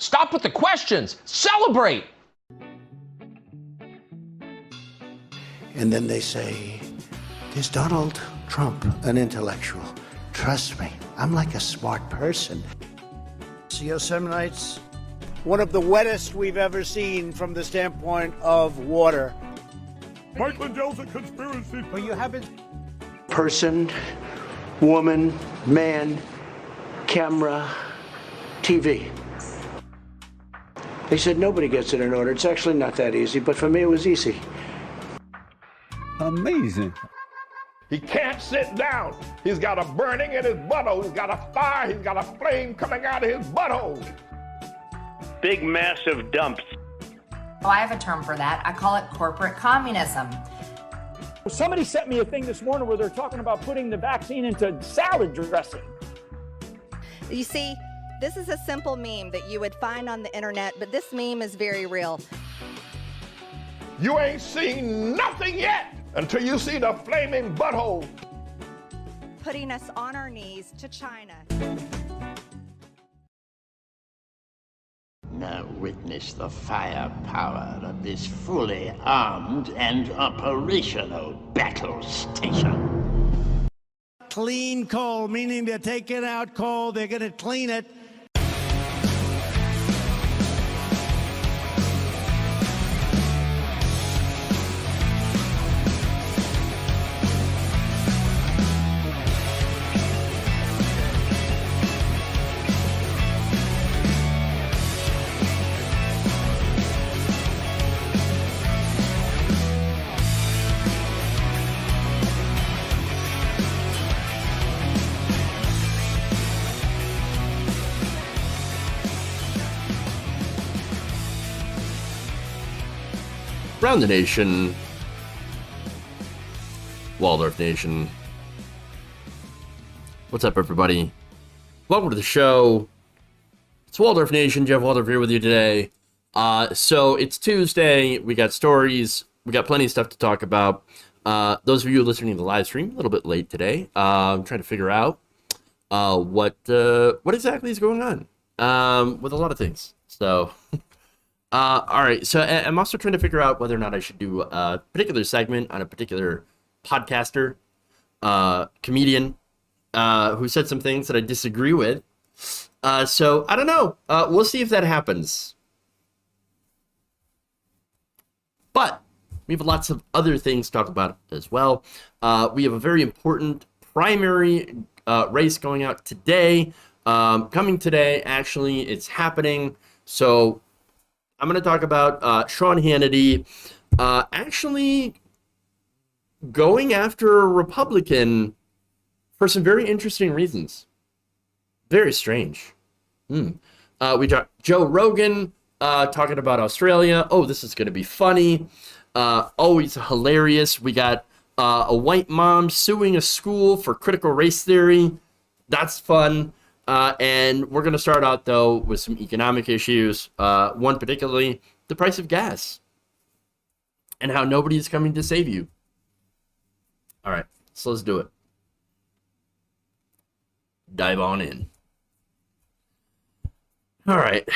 Stop with the questions. Celebrate. And then they say, is Donald Trump an intellectual? Trust me, I'm like a smart person. Yosemite's one of the wettest we've ever seen from the standpoint of water. Mike Lindell's a conspiracy. Well, you haven't. Person, woman, man, camera, TV. They said nobody gets it in order. It's actually not that easy, but for me it was easy. Amazing. He can't sit down. He's got a burning in his butthole. He's got a fire. He's got a flame coming out of his butthole. Big, massive dumps. Oh, I have a term for that. I call it corporate communism. Somebody sent me a thing this morning where they're talking about putting the vaccine into salad dressing. You see, this is a simple meme that you would find on the internet, but this meme is very real. You ain't seen nothing yet until you see the flaming butthole. Putting us on our knees to China. Now witness the firepower of this fully armed and operational battle station. Clean coal, meaning they're taking out coal, they're going to clean it. Around the nation, Waldorf Nation. What's up, everybody? Welcome to the show. It's Waldorf Nation. Jeff Waldorf here with you today. So it's Tuesday. We got stories. We got plenty of stuff to talk about. Those of you listening to the live stream, a little bit late today. I'm trying to figure out what exactly is going on with a lot of things. So. All right, so I'm also trying to figure out whether or not I should do a particular segment on a particular podcaster, comedian, who said some things that I disagree with. So I don't know. We'll see if that happens. But we have lots of other things to talk about as well. We have a very important primary race going out today. Coming today, actually, it's happening. So I'm going to talk about Sean Hannity actually going after a Republican for some very interesting reasons. Very strange. We got Joe Rogan talking about Australia. Oh, this is going to be funny. Always hilarious. We got a white mom suing a school for critical race theory. That's fun. And we're going to start out, though, with some economic issues. One particularly, the price of gas and how nobody is coming to save you. All right, so let's do it. Dive on in. All right.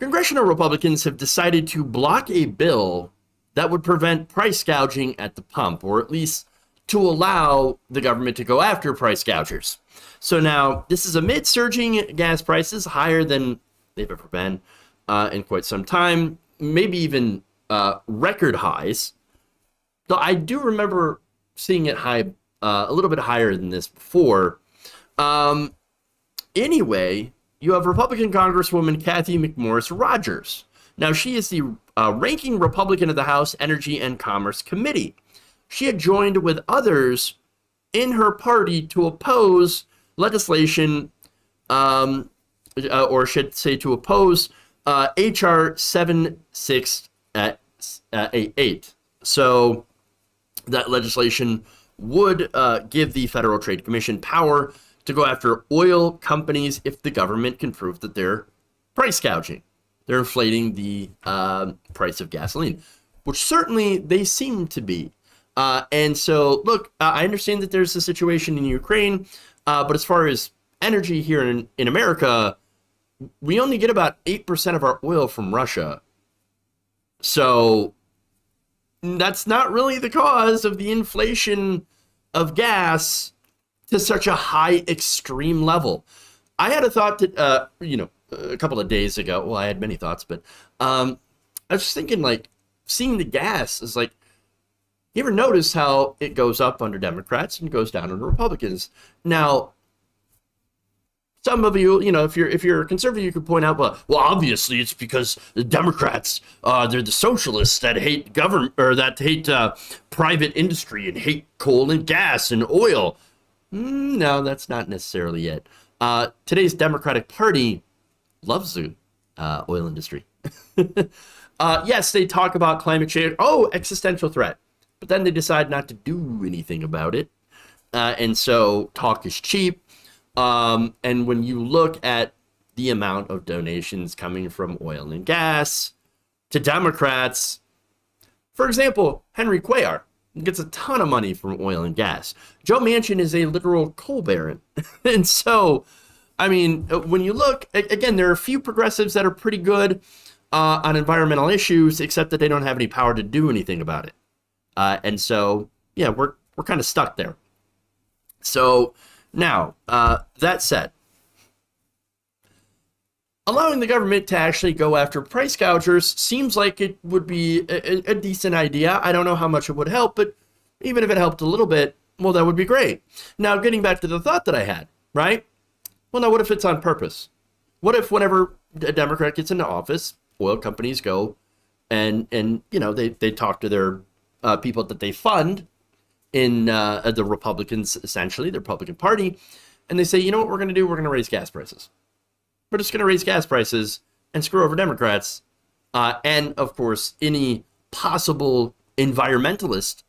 Congressional Republicans have decided to block a bill that would prevent price gouging at the pump, or at least to allow the government to go after price gougers. So now, this is amid surging gas prices higher than they've ever been in quite some time, maybe even record highs. Though I do remember seeing it high, a little bit higher than this before. Anyway, you have Republican Congresswoman Kathy McMorris Rodgers. Now, she is the ranking Republican of the House Energy and Commerce Committee. She had joined with others in her party to oppose legislation, or should say to oppose H.R. 7688. So that legislation would give the Federal Trade Commission power to go after oil companies if the government can prove that they're price gouging. They're inflating the price of gasoline, which certainly they seem to be. And so, look, I understand that there's a situation in Ukraine, but as far as energy here in America, we only get about 8% of our oil from Russia. So that's not really the cause of the inflation of gas to such a high extreme level. I had a thought that, a couple of days ago, well, I had many thoughts, but I was just thinking, like, seeing the gas is like, you ever notice how it goes up under Democrats and goes down under Republicans? Now, some of you, if you're a conservative, you could point out, well, obviously it's because the Democrats, they're the socialists that hate government, or that hate private industry and hate coal and gas and oil. No, that's not necessarily it. Today's Democratic Party loves the oil industry. Yes, they talk about climate change. Oh, existential threat. But then they decide not to do anything about it. And so talk is cheap. And when you look at the amount of donations coming from oil and gas to Democrats, for example, Henry Cuellar gets a ton of money from oil and gas. Joe Manchin is a literal coal baron. And so, I mean, when you look, again, there are a few progressives that are pretty good on environmental issues, except that they don't have any power to do anything about it. And so, yeah, we're kind of stuck there. So now, that said, allowing the government to actually go after price gougers seems like it would be a decent idea. I don't know how much it would help, but even if it helped a little bit, well, that would be great. Now, getting back to the thought that I had, right? Well, now, what if it's on purpose? What if whenever a Democrat gets into office, oil companies go and they talk to their people that they fund in the Republicans, essentially, the Republican Party, and they say, you know what we're going to do? We're going to raise gas prices. We're just going to raise gas prices and screw over Democrats. And, of course, any possible environmentalist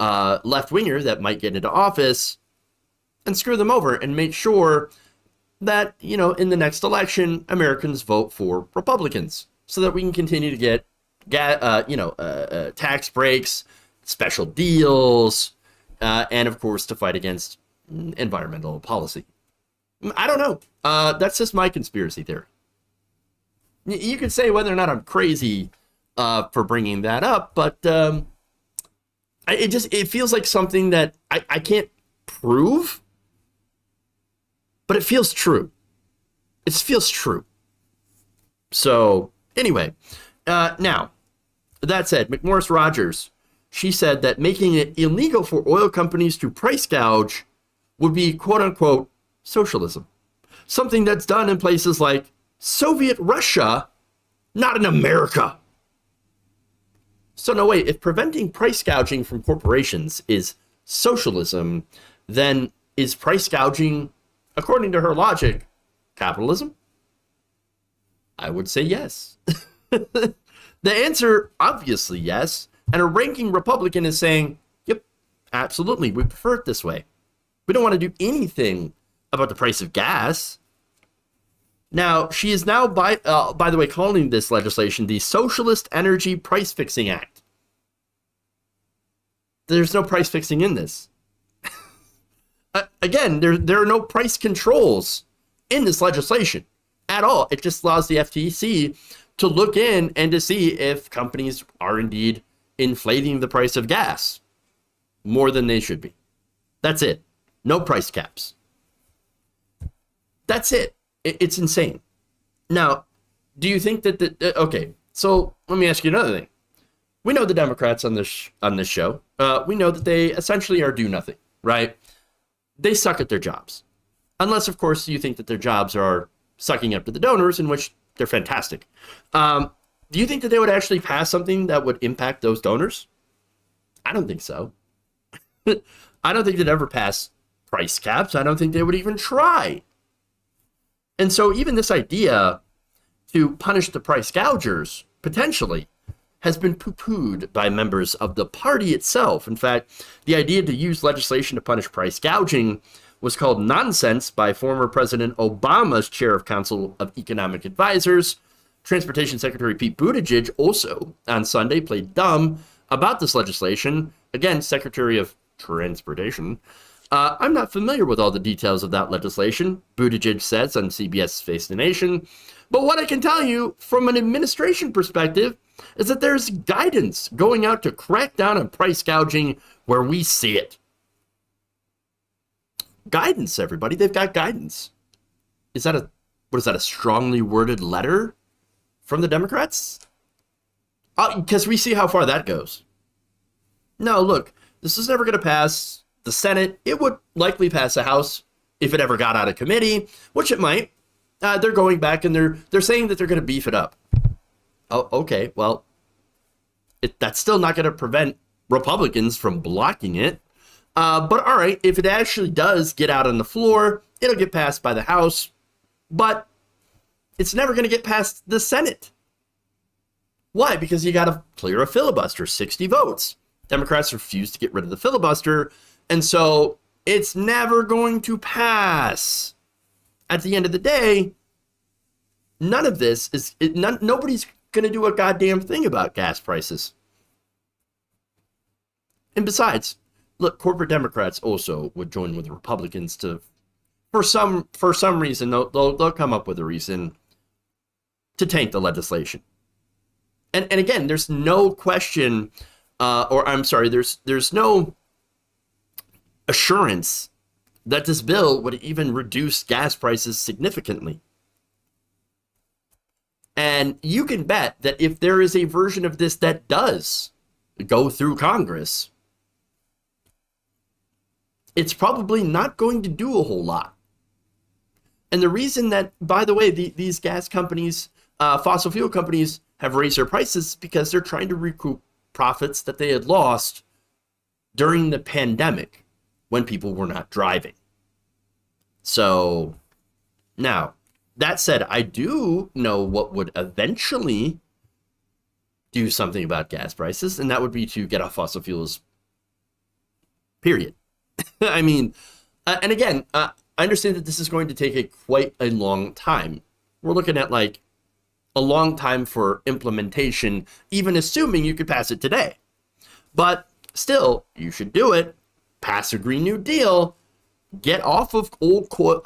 left-winger that might get into office, and screw them over and make sure that, in the next election, Americans vote for Republicans so that we can continue to get tax breaks, special deals, and of course to fight against environmental policy. I don't know. That's just my conspiracy theory. You could say whether or not I'm crazy for bringing that up, but it feels like something that I can't prove, but it feels true. It feels true. So anyway, now, that said, McMorris Rogers, she said that making it illegal for oil companies to price gouge would be, quote unquote, socialism. Something that's done in places like Soviet Russia, not in America. So no, wait, if preventing price gouging from corporations is socialism, then is price gouging, according to her logic, capitalism? I would say yes. The answer, obviously, yes. And a ranking Republican is saying, yep, absolutely, we prefer it this way. We don't want to do anything about the price of gas. Now, she is now, by the way, calling this legislation the Socialist Energy Price Fixing Act. There's no price fixing in this. Again, there are no price controls in this legislation at all. It just allows the FTC to look in and to see if companies are indeed inflating the price of gas more than they should be. That's it. No price caps. That's it. It's insane. Now, do you think that okay, so let me ask you another thing. We know the Democrats on this show. We know that they essentially are do nothing, right? They suck at their jobs. Unless, of course, you think that their jobs are sucking up to the donors, in which they're fantastic. Do you think that they would actually pass something that would impact those donors? I don't think so. I don't think they'd ever pass price caps. I don't think they would even try. And so even this idea to punish the price gougers, potentially, has been poo-pooed by members of the party itself. In fact, the idea to use legislation to punish price gouging was called nonsense by former President Obama's chair of Council of Economic Advisors. Transportation Secretary Pete Buttigieg also on Sunday played dumb about this legislation. Again, Secretary of Transportation. I'm not familiar with all the details of that legislation, Buttigieg says on CBS's Face the Nation. But what I can tell you from an administration perspective is that there's guidance going out to crack down on price gouging where we see it. Guidance, everybody. They've got guidance. Is that a strongly worded letter from the Democrats? Because we see how far that goes. No, look, this is never going to pass the Senate. It would likely pass the House if it ever got out of committee, which it might. They're going back and they're saying that they're going to beef it up. Oh, okay. Well, that's still not going to prevent Republicans from blocking it. But all right, if it actually does get out on the floor, it'll get passed by the House, but it's never going to get past the Senate. Why? Because you got to clear a filibuster, 60 votes. Democrats refuse to get rid of the filibuster, and so it's never going to pass. At the end of the day, none of this is, nobody's going to do a goddamn thing about gas prices. And besides, look, corporate Democrats also would join with the Republicans to, for some reason, they'll come up with a reason to tank the legislation. And again, there's no question, there's no assurance that this bill would even reduce gas prices significantly. And you can bet that if there is a version of this that does go through Congress, it's probably not going to do a whole lot. And the reason that, by the way, these gas companies, fossil fuel companies, have raised their prices because they're trying to recoup profits that they had lost during the pandemic when people were not driving. So, now, that said, I do know what would eventually do something about gas prices, and that would be to get off fossil fuels, period. I mean, and again, I understand that this is going to take quite a long time. We're looking at like a long time for implementation, even assuming you could pass it today. But still, you should do it. Pass a Green New Deal. Get off of old coal,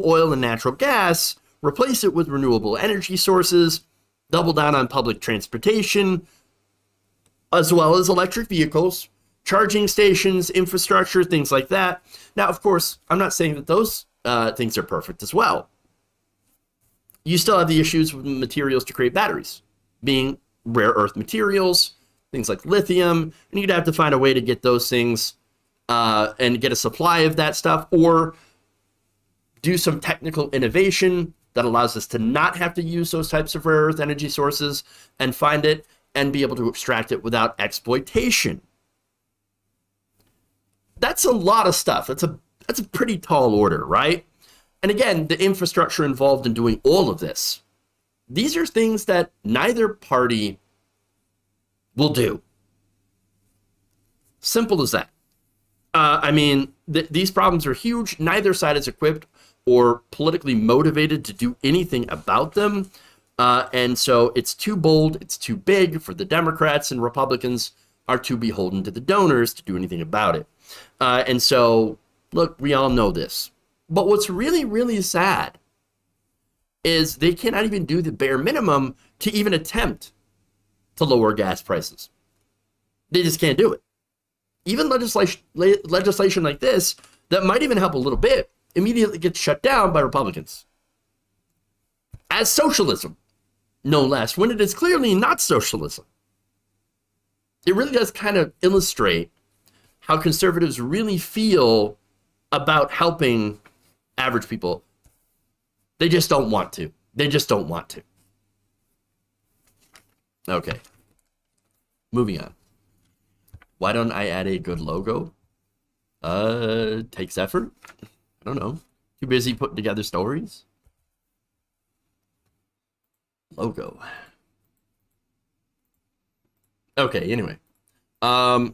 oil, and natural gas. Replace it with renewable energy sources. Double down on public transportation, as well as electric vehicles, charging stations, infrastructure, things like that. Now, of course, I'm not saying that those things are perfect as well. You still have the issues with materials to create batteries, being rare earth materials, things like lithium, and you'd have to find a way to get those things and get a supply of that stuff, or do some technical innovation that allows us to not have to use those types of rare earth energy sources and find it and be able to extract it without exploitation. That's a lot of stuff. That's a pretty tall order, right? And again, the infrastructure involved in doing all of this, these are things that neither party will do. Simple as that. I mean, these problems are huge. Neither side is equipped or politically motivated to do anything about them. And so it's too bold, it's too big for the Democrats, and Republicans are too beholden to the donors to do anything about it. And so, look, we all know this. But what's really, really sad is they cannot even do the bare minimum to even attempt to lower gas prices. They just can't do it. Even legislation like this, that might even help a little bit, immediately gets shut down by Republicans. As socialism, no less, when it is clearly not socialism. It really does kind of illustrate how conservatives really feel about helping average people. They just don't want to. They just don't want to. Okay. Moving on. Why don't I add a good logo? Takes effort. I don't know. Too busy putting together stories. Logo. Okay, anyway. I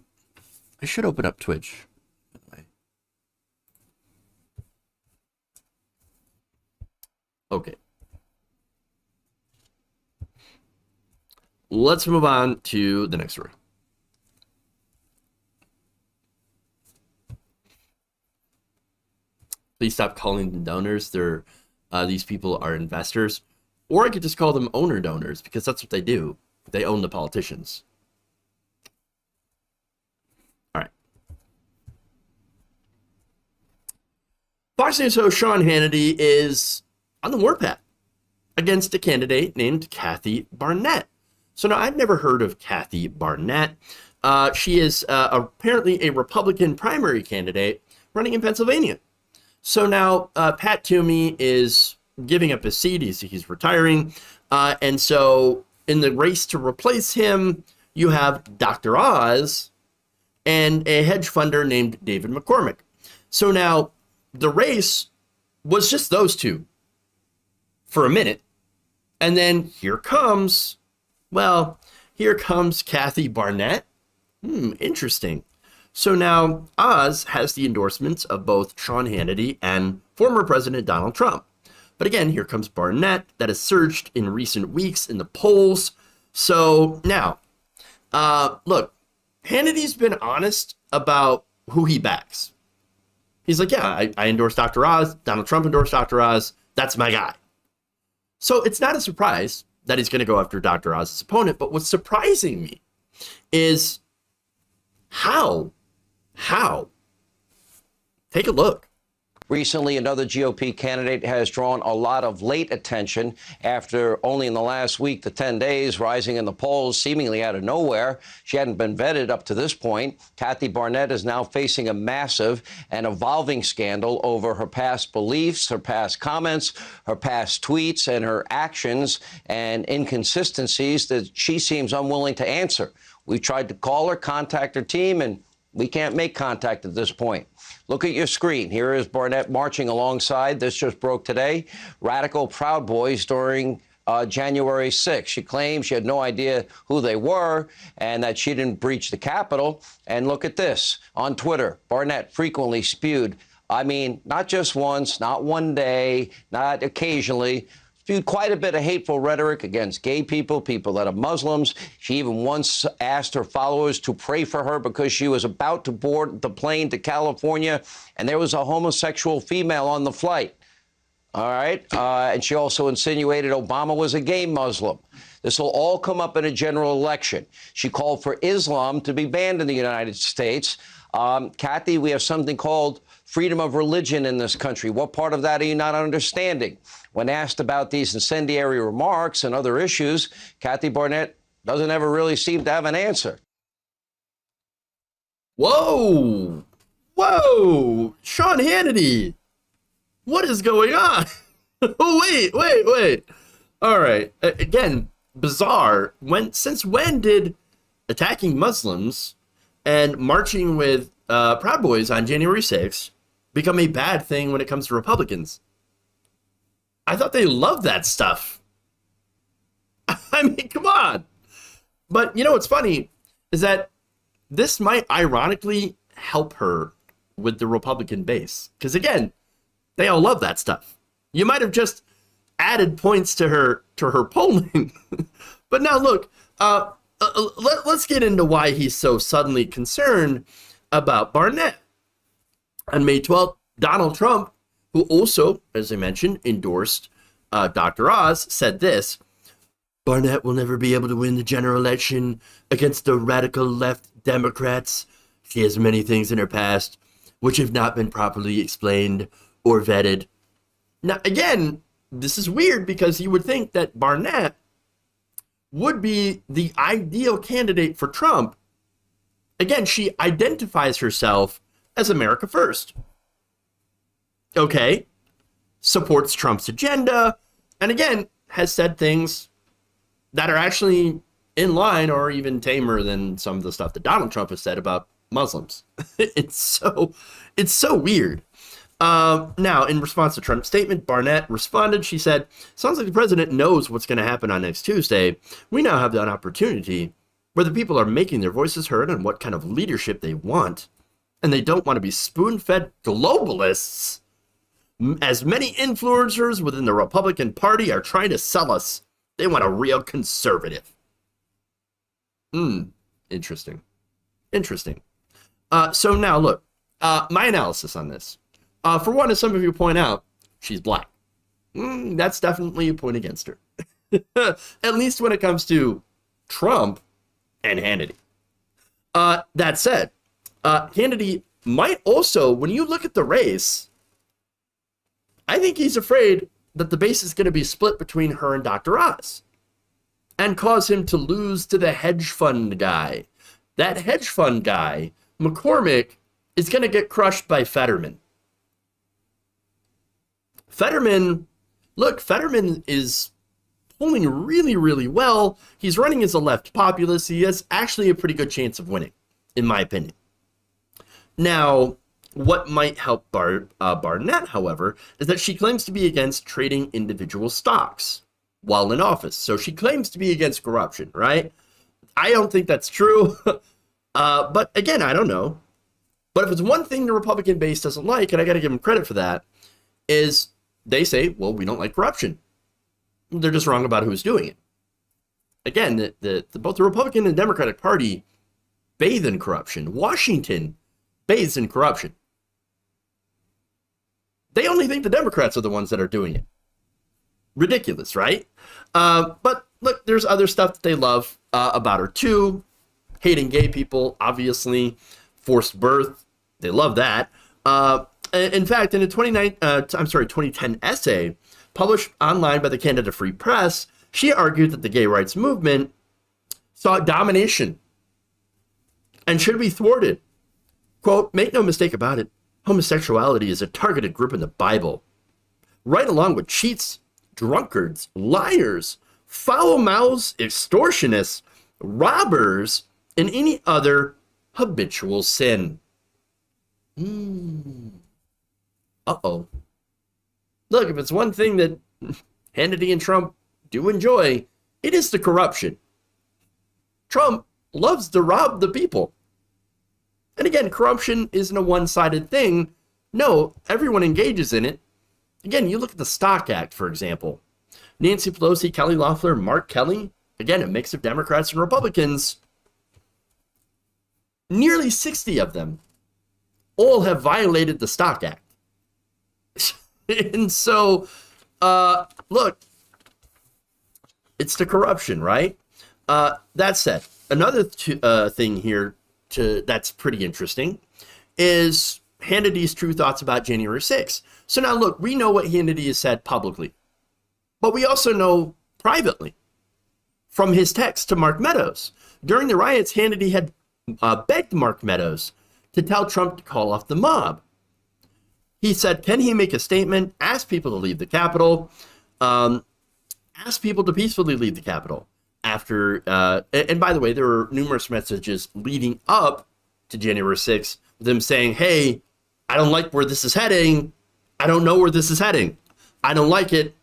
should open up Twitch. Okay. Let's move on to the next story. Please stop calling them donors. These people are investors. Or I could just call them owner donors, because that's what they do. They own the politicians. All right. Fox News host Sean Hannity is on the warpath against a candidate named Kathy Barnette. So now, I've never heard of Kathy Barnette. She is apparently a Republican primary candidate running in Pennsylvania. So now Pat Toomey is giving up his seat. He's retiring. And so in the race to replace him, you have Dr. Oz and a hedge funder named David McCormick. So now the race was just those two for a minute. And then here comes Kathy Barnette. Interesting. So now Oz has the endorsements of both Sean Hannity and former President Donald Trump. But again, here comes Barnette, that has surged in recent weeks in the polls. So now, look, Hannity's been honest about who he backs. He's like, yeah, I endorse Dr. Oz. Donald Trump endorsed Dr. Oz. That's my guy. So it's not a surprise that he's going to go after Dr. Oz's opponent. But what's surprising me is how? Take a look. Recently, another GOP candidate has drawn a lot of late attention after only in the last week to 10 days rising in the polls seemingly out of nowhere. She hadn't been vetted up to this point. Kathy Barnette is now facing a massive and evolving scandal over her past beliefs, her past comments, her past tweets, and her actions and inconsistencies that she seems unwilling to answer. We tried to call her, contact her team, and we can't make contact at this point. Look at your screen. Here is Barnette marching alongside, this just broke today, radical Proud Boys during January 6th. She claimed she had no idea who they were and that she didn't breach the Capitol. And look at this. On Twitter, Barnette frequently spewed, I mean, not just once, not one day, not occasionally, spewed quite a bit of hateful rhetoric against gay people, people that are Muslims. She even once asked her followers to pray for her because she was about to board the plane to California and there was a homosexual female on the flight. All right. And she also insinuated Obama was a gay Muslim. This will all come up in a general election. She called for Islam to be banned in the United States. Kathy, we have something called freedom of religion in this country. What part of that are you not understanding? When asked about these incendiary remarks and other issues, Kathy Barnette doesn't ever really seem to have an answer. Whoa! Sean Hannity! What is going on? Oh, wait. All right. Again, bizarre. Since when did attacking Muslims and marching with Proud Boys on January 6th become a bad thing when it comes to Republicans? I thought they loved that stuff. I mean, come on. But you know what's funny is that this might ironically help her with the Republican base. Because again, they all love that stuff. You might have just added points to her polling. But now look, let's get into why he's so suddenly concerned about Barnette. On May 12th, Donald Trump, who also, as I mentioned, endorsed Dr. Oz, said this: Barnette will never be able to win the general election against the radical left Democrats. She has many things in her past which have not been properly explained or vetted. Now, again, this is weird because you would think that Barnette would be the ideal candidate for Trump. Again, she identifies herself as America First. Okay, supports Trump's agenda, and again, has said things that are actually in line or even tamer than some of the stuff that Donald Trump has said about Muslims. It's so weird. Now, in response to Trump's statement, Barnette responded. She said, sounds like the president knows what's going to happen on next Tuesday. We now have that opportunity where the people are making their voices heard on what kind of leadership they want. And they don't want to be spoon-fed globalists, as many influencers within the Republican Party are trying to sell us. They want a real conservative. Interesting. So now, look, my analysis on this. For one, as some of you point out, she's black. That's definitely a point against her. At least when it comes to Trump and Hannity. That said, Hannity might also, when you look at the race, I think he's afraid that the base is going to be split between her and Dr. Oz and cause him to lose to the hedge fund guy. That hedge fund guy, McCormick, is going to get crushed by Fetterman. Fetterman is polling really, really well. He's running as a left populist. He has actually a pretty good chance of winning, in my opinion. Now, what might help Barnette, however, is that she claims to be against trading individual stocks while in office. So she claims to be against corruption, right? I don't think that's true. But again, I don't know. But if it's one thing the Republican base doesn't like, and I got to give them credit for that, is they say, well, we don't like corruption. They're just wrong about who's doing it. Again, both the Republican and Democratic Party bathe in corruption. Washington bathes in corruption. They only think the Democrats are the ones that are doing it. Ridiculous, right? But look, there's other stuff that they love about her too. Hating gay people, obviously. Forced birth, they love that. In fact, in a 2010 essay published online by the Canada Free Press, she argued that the gay rights movement sought domination and should be thwarted. Quote, make no mistake about it, homosexuality is a targeted group in the Bible, right along with cheats, drunkards, liars, foul-mouthed extortionists, robbers, and any other habitual sin. Uh-oh. Look, if it's one thing that Hannity and Trump do enjoy, it is the corruption. Trump loves to rob the people. And again, corruption isn't a one-sided thing. No, everyone engages in it. Again, you look at the Stock Act, for example. Nancy Pelosi, Kelly Loeffler, Mark Kelly, again, a mix of Democrats and Republicans. Nearly 60 of them all have violated the Stock Act. And so, look, it's the corruption, right? That said, another thing here that's pretty interesting is Hannity's true thoughts about January 6th. So now, look, we know what Hannity has said publicly, but we also know privately from his text to Mark Meadows. During the riots, Hannity had begged Mark Meadows to tell Trump to call off the mob. He said, can he make a statement, ask people to leave the Capitol, ask people to peacefully leave the Capitol. After, and by the way, there were numerous messages leading up to January 6th, them saying, hey, I don't like where this is heading. I don't know where this is heading. I don't like it.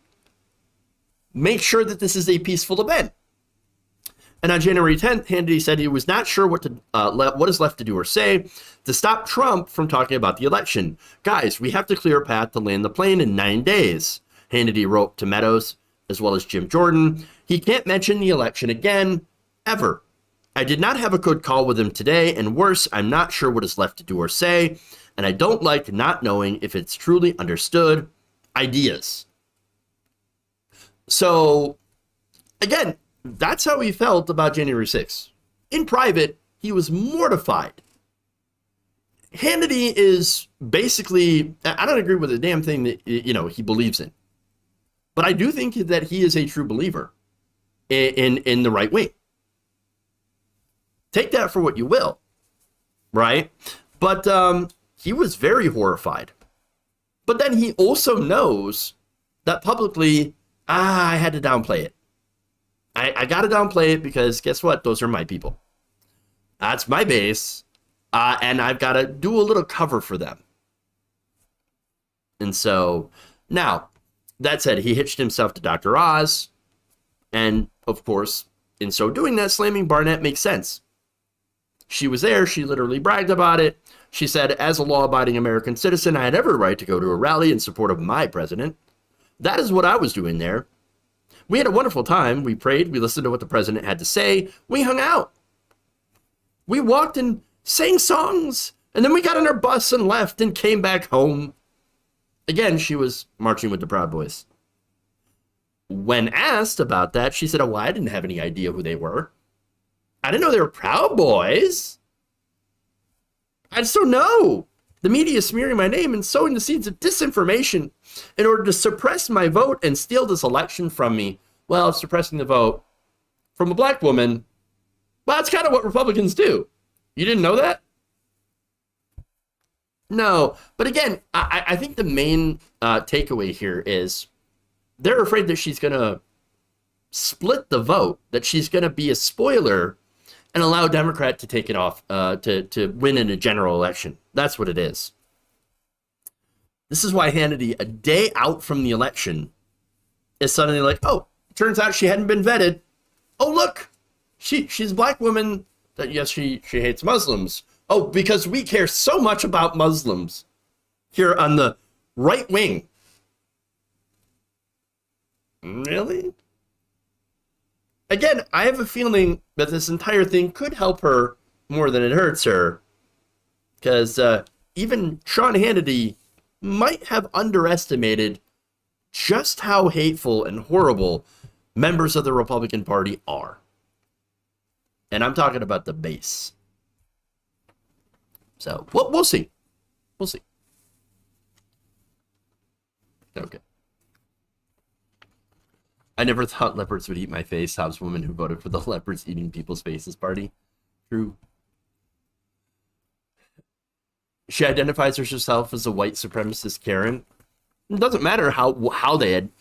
Make sure that this is a peaceful event. And on January 10th, Hannity said he was not sure what is left to do or say to stop Trump from talking about the election. Guys, we have to clear a path to land the plane in 9 days. Hannity wrote to Meadows, as well as Jim Jordan. He can't mention the election again, ever. I did not have a good call with him today, and worse, I'm not sure what is left to do or say, and I don't like not knowing if it's truly understood ideas. So, again, that's how he felt about January 6th. In private, he was mortified. Hannity is basically, I don't agree with a damn thing that, he believes in. But I do think that he is a true believer in the right wing. Take that for what you will, right? But he was very horrified. But then he also knows that publicly, I had to downplay it. I got to downplay it because guess what? Those are my people. That's my base. And I've got to do a little cover for them. And so now, that said, he hitched himself to Dr. Oz. And of course, in so doing that, slamming Barnette makes sense. She was there. She literally bragged about it. She said, as a law-abiding American citizen, I had every right to go to a rally in support of my president. That is what I was doing there. We had a wonderful time. We prayed. We listened to what the president had to say. We hung out. We walked and sang songs. And then we got on our bus and left and came back home. Again, she was marching with the Proud Boys. When asked about that, she said, oh, well, I didn't have any idea who they were. I didn't know they were Proud Boys. I just don't know. The media is smearing my name and sowing the seeds of disinformation in order to suppress my vote and steal this election from me. Well, suppressing the vote from a black woman, well, that's kind of what Republicans do. You didn't know that? No. But again, I think the main takeaway here is they're afraid that she's going to split the vote, that she's going to be a spoiler and allow a Democrat to take it off, to win in a general election. That's what it is. This is why Hannity, a day out from the election, is suddenly like, oh, turns out she hadn't been vetted. Oh, look, she's a black woman. That yes, she hates Muslims. Oh, because we care so much about Muslims here on the right wing. Really? Again, I have a feeling that this entire thing could help her more than it hurts her. Because even Sean Hannity might have underestimated just how hateful and horrible members of the Republican Party are. And I'm talking about the base. So, we'll see. We'll see. Okay. I never thought leopards would eat my face. Housewoman who voted for the leopards eating people's faces party. True. She identifies herself as a white supremacist Karen. It doesn't matter how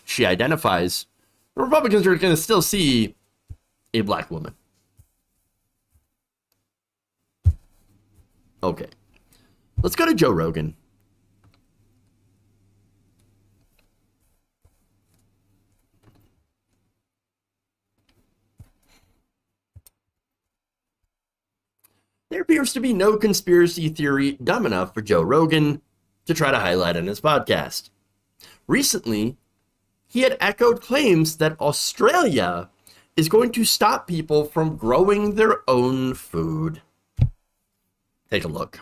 she identifies. The Republicans are going to still see a black woman. Okay. Let's go to Joe Rogan. There appears to be no conspiracy theory dumb enough for Joe Rogan to try to highlight in his podcast. Recently, he had echoed claims that Australia is going to stop people from growing their own food. Take a look.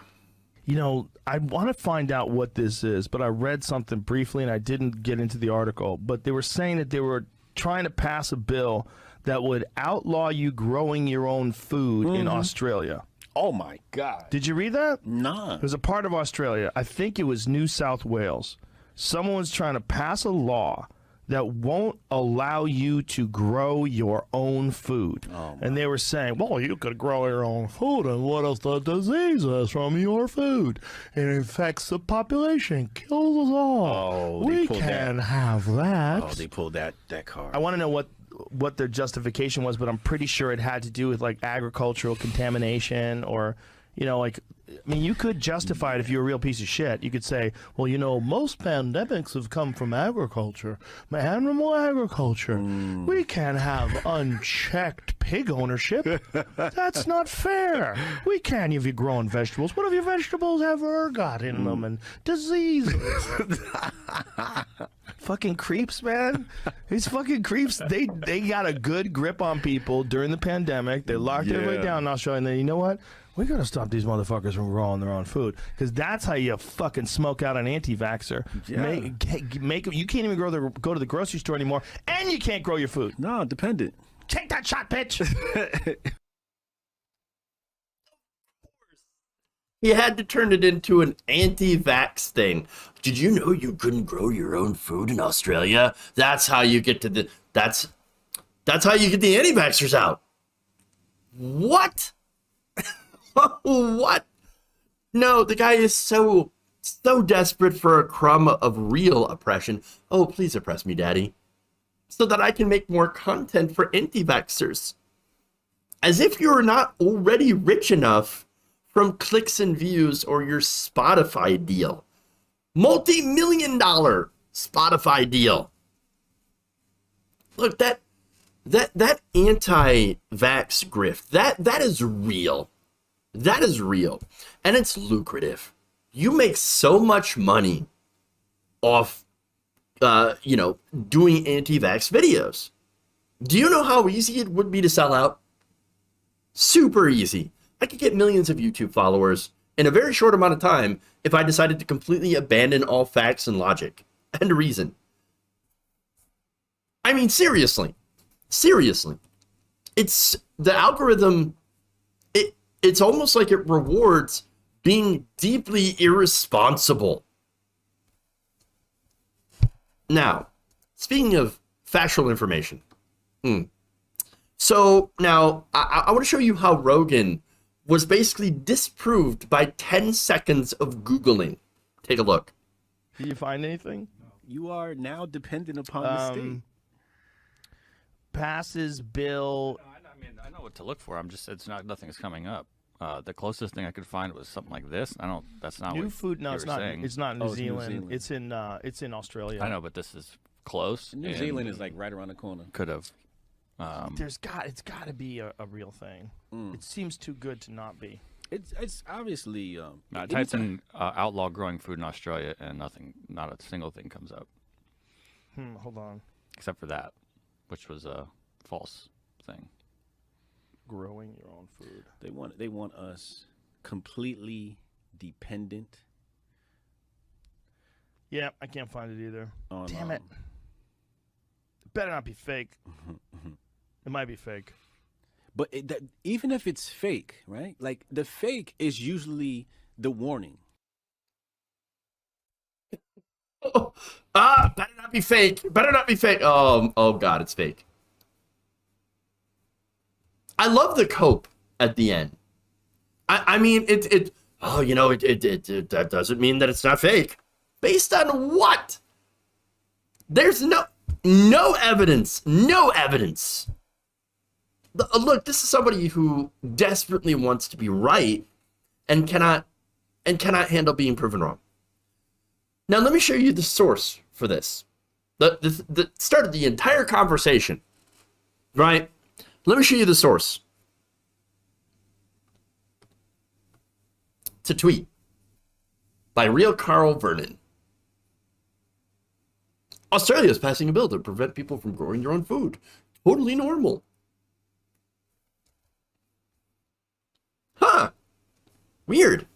You know, I want to find out what this is, but I read something briefly and I didn't get into the article. But they were saying that they were trying to pass a bill that would outlaw you growing your own food in Australia. Oh, my God. Did you read that? No. It was a part of Australia. I think it was New South Wales. Someone was trying to pass a law that won't allow you to grow your own food. Oh, and they were saying, well, you could grow your own food, and what if the disease is from your food? It infects the population, kills us all. Oh, we can't have that. Oh, they pulled that card. I want to know what their justification was, but I'm pretty sure it had to do with like agricultural contamination or, you know, like, I mean, you could justify it if you're a real piece of shit. You could say, well, you know, most pandemics have come from agriculture, animal agriculture. We can't have unchecked pig ownership. That's not fair. We can't if you're growing vegetables. What if your vegetables have ergot in them and diseases? Fucking creeps, man. These fucking creeps, they got a good grip on people during the pandemic. They locked everybody down in Australia, and then, you know what? We got to stop these motherfuckers from growing their own food, because that's how you fucking smoke out an anti-vaxxer. Make you can't even go to the grocery store anymore, and you can't grow your food. No, dependent. Take that shot, bitch. You had to turn it into an anti-vax thing. Did you know you couldn't grow your own food in Australia? That's how you get to the that's how you get the anti-vaxxers out. What? What? No, the guy is so desperate for a crumb of real oppression. Oh, please oppress me, Daddy, so that I can make more content for anti-vaxxers. As if you're not already rich enough from clicks and views or your Spotify deal. Multi-million-dollar Spotify deal. Look, that anti-vax grift, that is real. That is real. And it's lucrative. You make so much money off, doing anti-vax videos. Do you know how easy it would be to sell out? Super easy. I could get millions of YouTube followers in a very short amount of time if I decided to completely abandon all facts and logic and reason. I mean, seriously. It's the algorithm. It's almost like it rewards being deeply irresponsible. Now, speaking of factual information. So now I want to show you how Rogan was basically disproved by 10 seconds of Googling. Take a look. Did you find anything? You are now dependent upon the state. Passes bill. I mean, I know what to look for. Nothing is coming up. The closest thing I could find was something like this. That's not New what food. No, it's not. saying. It's not New Zealand. It's in Australia. I know, but this is close. New Zealand is like right around the corner. Could have. It's got to be a real thing. It seems too good to not be. It's obviously. I typed in outlaw growing food in Australia, and not a single thing comes up. Hold on. Except for that, which was a false thing. Growing your own food. They want us completely dependent. Yeah, I can't find it either. On, Damn it. It better not be fake. It might be fake. But even if it's fake, right? Like the fake is usually the warning. Better not be fake. Better not be fake. Oh God, it's fake. I love the cope at the end. I mean, that doesn't mean that it's not fake. Based on what? There's no evidence. No evidence. Look, this is somebody who desperately wants to be right and cannot handle being proven wrong. Now, let me show you the source for this. The start of the entire conversation, right? Let me show you the source. It's a tweet by real Carl Vernon. Australia is passing a bill to prevent people from growing their own food. Totally normal. Huh. Weird.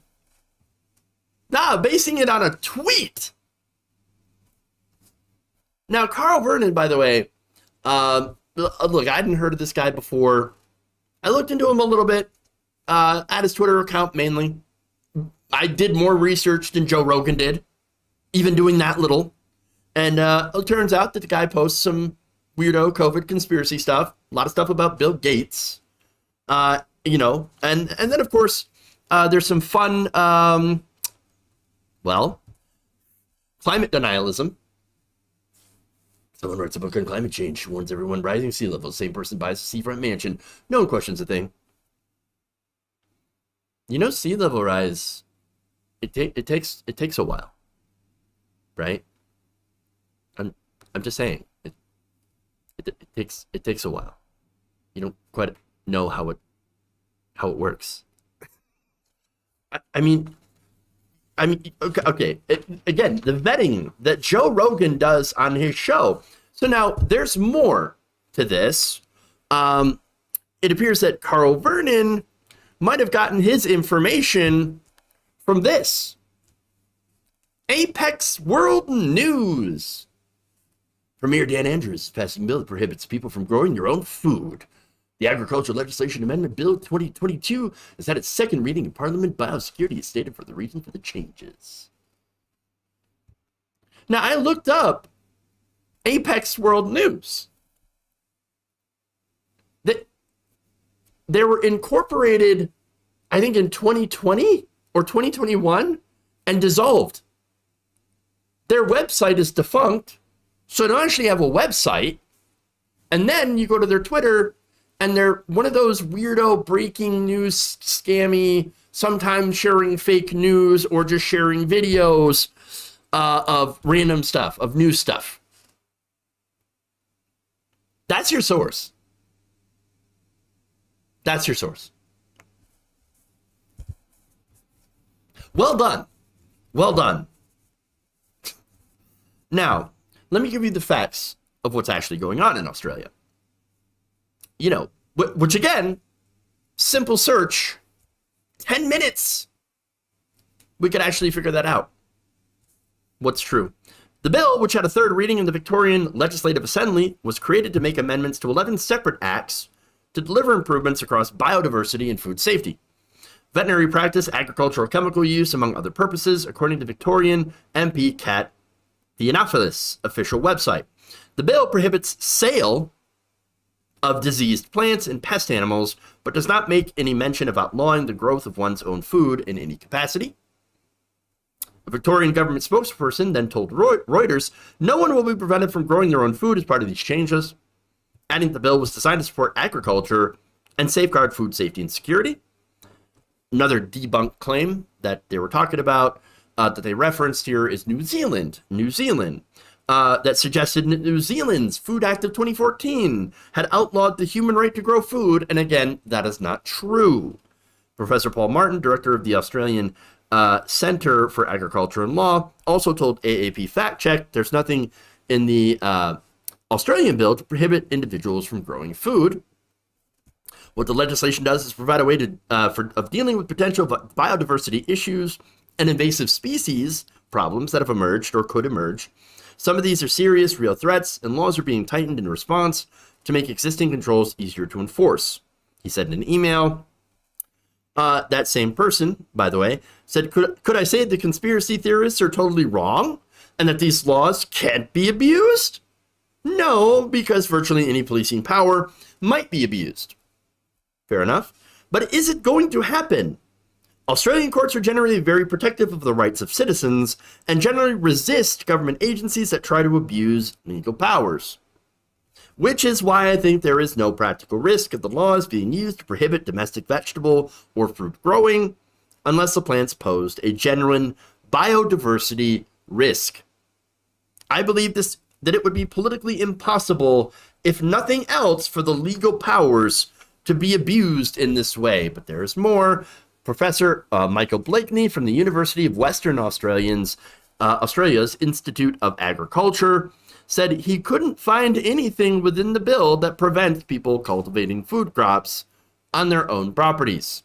Basing it on a tweet. Now, Carl Vernon, by the way, look, I hadn't heard of this guy before. I looked into him a little bit at his Twitter account mainly. I did more research than Joe Rogan did, even doing that little. And it turns out that the guy posts some weirdo COVID conspiracy stuff, a lot of stuff about Bill Gates, and then, of course, there's some fun, climate denialism. Someone writes a book on climate change, warns everyone rising sea levels. Same person buys a seafront mansion. No one questions a thing. Sea level rise, it takes a while, right? I'm just saying, it takes a while. You don't quite know how it works. I mean, okay. Again, the vetting that Joe Rogan does on his show. So now there's more to this. It appears that Carl Vernon might have gotten his information from this. Apex World News. Premier Dan Andrews is passing a bill that prohibits people from growing their own food. The Agricultural Legislation Amendment Bill 2022 has had its second reading in Parliament. Biosecurity is stated for the reason for the changes. Now, I looked up Apex World News. They were incorporated, I think, in 2020 or 2021 and dissolved. Their website is defunct, so they don't actually have a website. And then you go to their Twitter, and they're one of those weirdo breaking news, scammy, sometimes sharing fake news or just sharing videos of random stuff, of news stuff. That's your source. That's your source. Well done. Well done. Now, let me give you the facts of what's actually going on in Australia. Which again, simple search, 10 minutes, we could actually figure that out. What's true? The bill, which had a third reading in the Victorian Legislative Assembly, was created to make amendments to 11 separate acts to deliver improvements across biodiversity and food safety, veterinary practice, agricultural chemical use, among other purposes, according to Victorian MP Kat Theophilus' official website. The bill prohibits sale of diseased plants and pest animals, but does not make any mention of outlawing the growth of one's own food in any capacity. A Victorian government spokesperson then told Reuters, no one will be prevented from growing their own food as part of these changes, adding the bill was designed to support agriculture and safeguard food safety and security. Another debunked claim that they were talking about, that they referenced here, is New Zealand, that suggested that New Zealand's Food Act of 2014 had outlawed the human right to grow food, and again, that is not true. Professor Paul Martin, director of the Australian Centre for Agriculture and Law, also told AAP Fact Check there's nothing in the Australian bill to prohibit individuals from growing food. What the legislation does is provide a way to of dealing with potential biodiversity issues and invasive species problems that have emerged or could emerge. Some of these are serious, real threats, and laws are being tightened in response to make existing controls easier to enforce. He said in an email. That same person, by the way, said, could I say the conspiracy theorists are totally wrong and that these laws can't be abused? No, because virtually any policing power might be abused. Fair enough. But is it going to happen? Australian courts are generally very protective of the rights of citizens and generally resist government agencies that try to abuse legal powers. Which is why I think there is no practical risk of the laws being used to prohibit domestic vegetable or fruit growing unless the plants posed a genuine biodiversity risk. I believe that it would be politically impossible, if nothing else, for the legal powers to be abused in this way. But there is more. Professor Michael Blakeney from the University of Western Australia's Institute of Agriculture said he couldn't find anything within the bill that prevents people cultivating food crops on their own properties.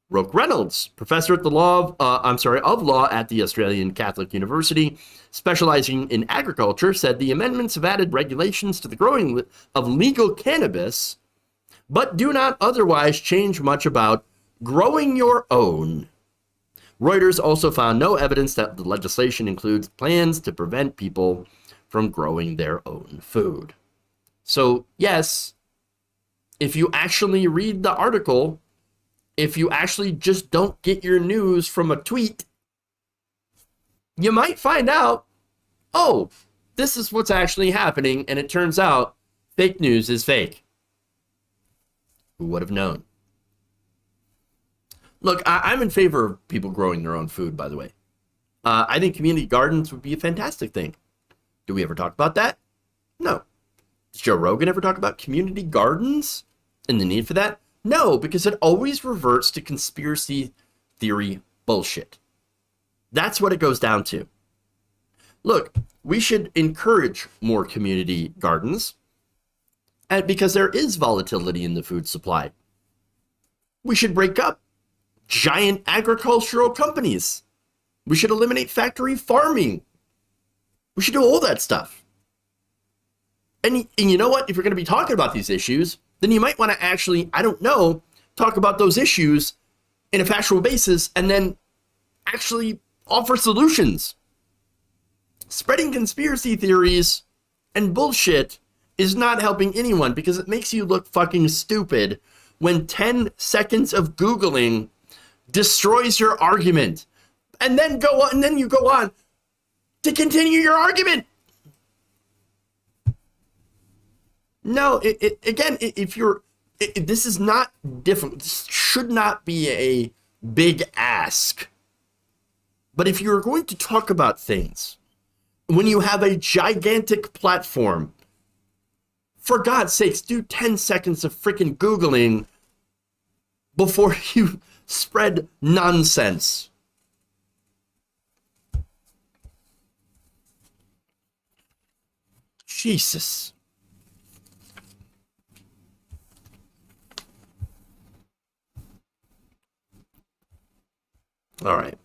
Roke Reynolds, professor at the law at the Australian Catholic University, specializing in agriculture, said the amendments have added regulations to the growing of legal cannabis, but do not otherwise change much about growing your own. Reuters also found no evidence that the legislation includes plans to prevent people from growing their own food. So, yes, if you actually read the article, if you actually just don't get your news from a tweet, you might find out, oh, this is what's actually happening, and it turns out fake news is fake. Who would have known? Look, I'm in favor of people growing their own food, by the way. I think community gardens would be a fantastic thing. Do we ever talk about that? No. Does Joe Rogan ever talk about community gardens and the need for that? No, because it always reverts to conspiracy theory bullshit. That's what it goes down to. Look, we should encourage more community gardens, and because there is volatility in the food supply. We should break up giant agricultural companies. We should eliminate factory farming. We should do all that stuff. And you know what? If you're going to be talking about these issues, then you might want to actually, I don't know, talk about those issues in a factual basis and then actually offer solutions. Spreading conspiracy theories and bullshit is not helping anyone because it makes you look fucking stupid when 10 seconds of Googling destroys your argument. And then you go on to continue your argument. No, this is not different. This should not be a big ask. But if you're going to talk about things, when you have a gigantic platform, for God's sakes, do 10 seconds of freaking Googling before you spread nonsense. Jesus. All right.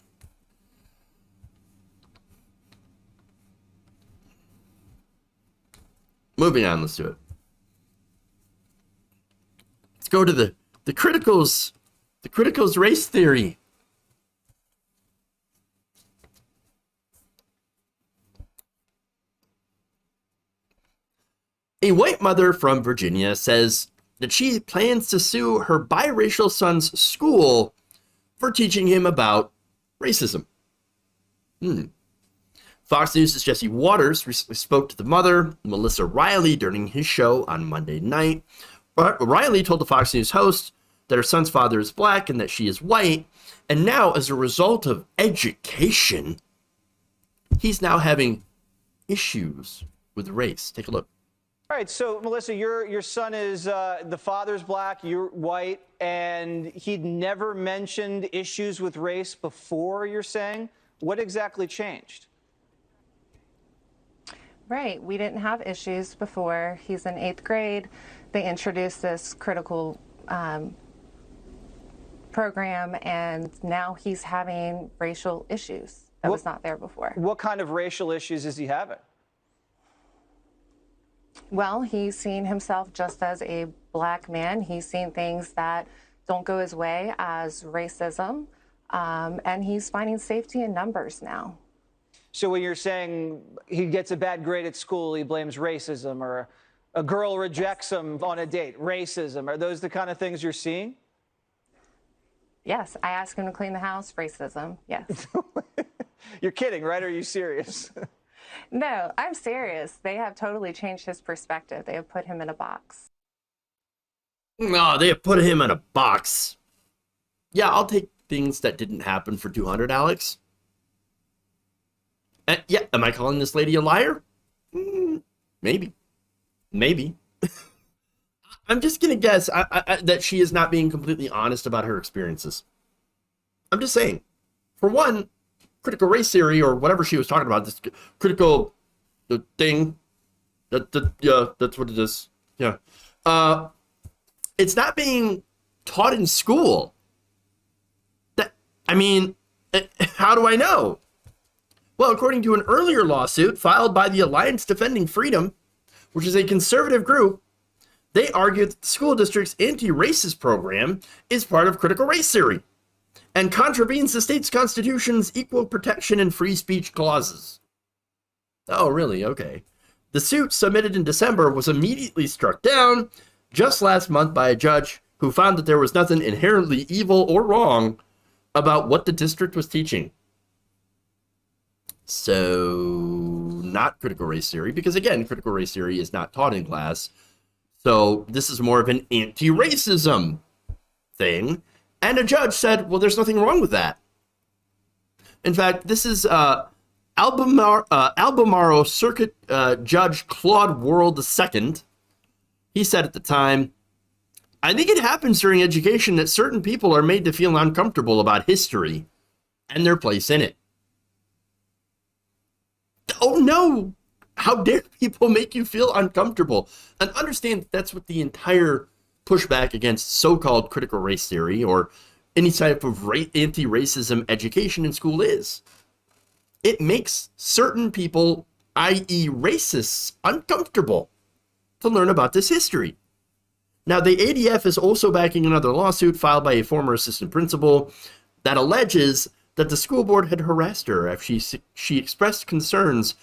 Moving on, let's do it. Let's go to the criticals race theory. A white mother from Virginia says that she plans to sue her biracial son's school for teaching him about racism. Fox News' Jesse Waters recently spoke to the mother, Melissa Riley, during his show on Monday night. Riley told the Fox News host that her son's father is black and that she is white, and now, as a result of education, he's now having issues with race. Take a look. All right, so Melissa, your son is the father's black, you're white, and he'd never mentioned issues with race before, you're saying? What exactly changed? Right, we didn't have issues before. He's in 8th grade. They introduced this critical program, and now he's having racial issues that was not there before. What kind of racial issues is he having? Well, he's seeing himself just as a black man. He's seen things that don't go his way as racism, and he's finding safety in numbers now. So when you're saying he gets a bad grade at school, he blames racism, or a girl rejects him on a date, racism, are those the kind of things you're seeing? Yes, I asked him to clean the house, racism, yes. You're kidding, right? Or are you serious? No, I'm serious. They have totally changed his perspective. They have put him in a box. No, they have put him in a box. Yeah, I'll take things that didn't happen for 200, Alex. Yeah, am I calling this lady a liar? Maybe. I'm just going to guess that she is not being completely honest about her experiences. I'm just saying. For one, critical race theory, or whatever she was talking about, this critical thing, yeah, that's what it is. Yeah. It's not being taught in school. How do I know? Well, according to an earlier lawsuit filed by the Alliance Defending Freedom, which is a conservative group, they argued that the school district's anti-racist program is part of critical race theory and contravenes the state's constitution's equal protection and free speech clauses. Oh, really? Okay. The suit, submitted in December, was immediately struck down just last month by a judge who found that there was nothing inherently evil or wrong about what the district was teaching. So, not critical race theory, because again, critical race theory is not taught in class. So, this is more of an anti-racism thing. And a judge said, well, there's nothing wrong with that. In fact, this is Albemarle Circuit Judge Claude Worrell II. He said at the time, I think it happens during education that certain people are made to feel uncomfortable about history and their place in it. Oh no! How dare people make you feel uncomfortable? And understand that's what the entire pushback against so-called critical race theory or any type of anti-racism education in school is. It makes certain people, i.e. racists, uncomfortable to learn about this history. Now, the ADF is also backing another lawsuit filed by a former assistant principal that alleges that the school board had harassed her after she expressed concerns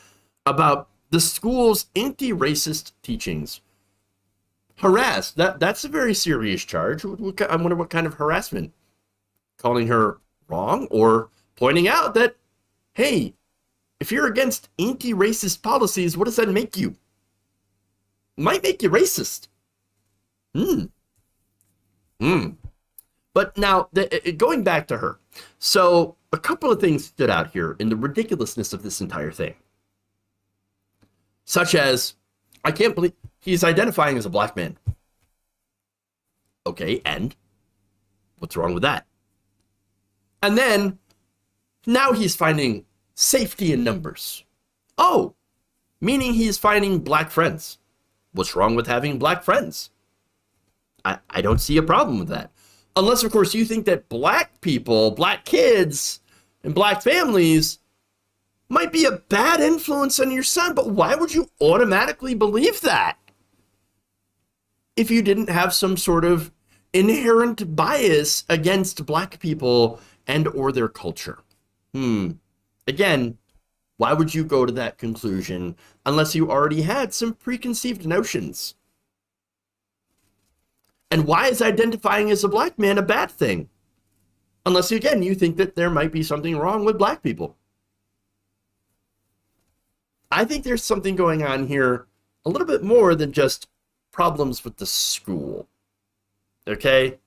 about the school's anti-racist teachings. Harassed, that's a very serious charge. I wonder what kind of harassment. Calling her wrong or pointing out that, hey, if you're against anti-racist policies, what does that make you? It might make you racist. But now, going back to her. So, a couple of things stood out here in the ridiculousness of this entire thing. Such as, I can't believe he's identifying as a black man. Okay, and what's wrong with that? And then, now he's finding safety in numbers. Oh, meaning he's finding black friends. What's wrong with having black friends? I don't see a problem with that. Unless, of course, you think that black people, black kids, and black families might be a bad influence on your son, but why would you automatically believe that if you didn't have some sort of inherent bias against black people and or their culture? Again, why would you go to that conclusion unless you already had some preconceived notions? And why is identifying as a black man a bad thing? Unless, again, you think that there might be something wrong with black people. I think there's something going on here a little bit more than just problems with the school. Okay?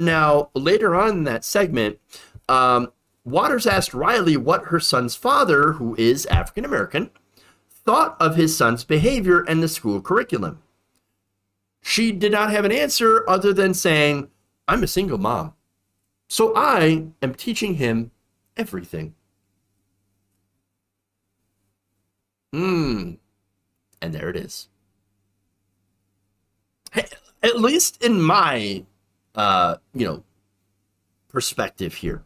Now, later on in that segment, Waters asked Riley what her son's father, who is African American, thought of his son's behavior and the school curriculum. She did not have an answer other than saying, "I'm a single mom, so I am teaching him everything." And there it is. Hey, at least in my, perspective here,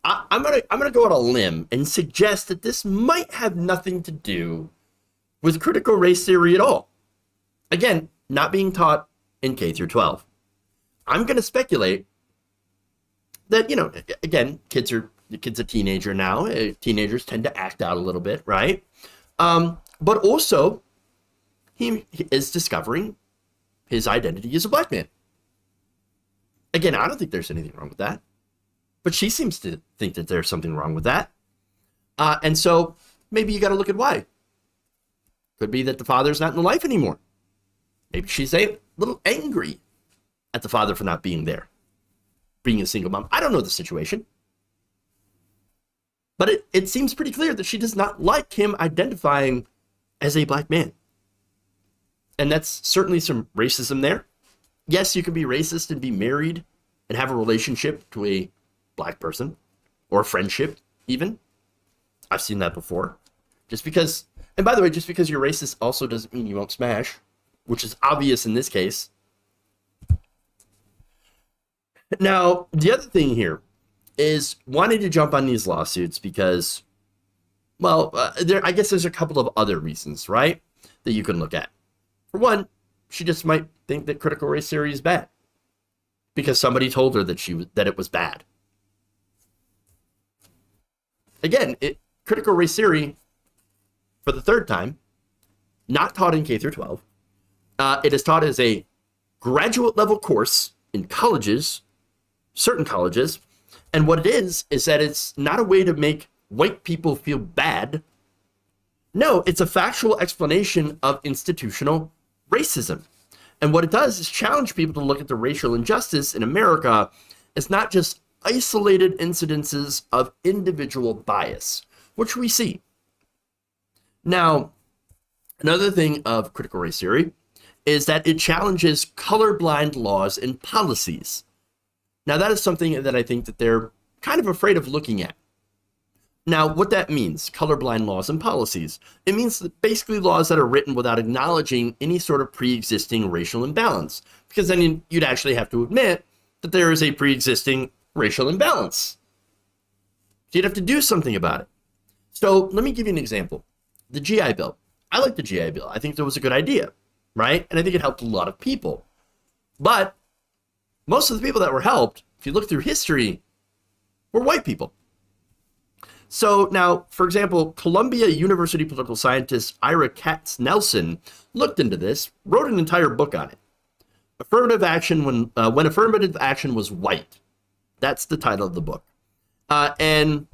I'm gonna go on a limb and suggest that this might have nothing to do with critical race theory at all. Again, not being taught in K through 12. I'm gonna speculate that, again, the kid's a teenager now. Teenagers tend to act out a little bit, right? But also, he is discovering his identity as a black man. Again, I don't think there's anything wrong with that. But she seems to think that there's something wrong with that. And so maybe you got to look at why. Could be that the father's not in the life anymore. Maybe she's a little angry at the father for not being there, being a single mom. I don't know the situation. But it seems pretty clear that she does not like him identifying as a black man. And that's certainly some racism there. Yes, you can be racist and be married and have a relationship to a black person, or friendship even. I've seen that before. Just because, and by the way, just because you're racist also doesn't mean you won't smash, which is obvious in this case. Now, the other thing here is wanting to jump on these lawsuits because, well, I guess there's a couple of other reasons, right, that you can look at. For one, she just might think that critical race theory is bad because somebody told her that it was bad. Again, critical race theory, for the third time, not taught in K through 12. It is taught as a graduate level course in colleges, certain colleges. And what it is that it's not a way to make white people feel bad. No, it's a factual explanation of institutional racism. And what it does is challenge people to look at the racial injustice in America as not just isolated incidences of individual bias, which we see. Now, another thing of critical race theory is that it challenges colorblind laws and policies. Now, that is something that I think that they're kind of afraid of looking at. Now, what that means, colorblind laws and policies, it means that basically laws that are written without acknowledging any sort of pre-existing racial imbalance, because then you'd actually have to admit that there is a pre-existing racial imbalance. So you'd have to do something about it. So let me give you an example. The GI Bill. I like the GI Bill. I think that was a good idea, right? And I think it helped a lot of people. But most of the people that were helped, if you look through history, were white people. So now, for example, Columbia University political scientist Ira Katz Nelson looked into this, wrote an entire book on it. Affirmative action when affirmative action was white. That's the title of the book. And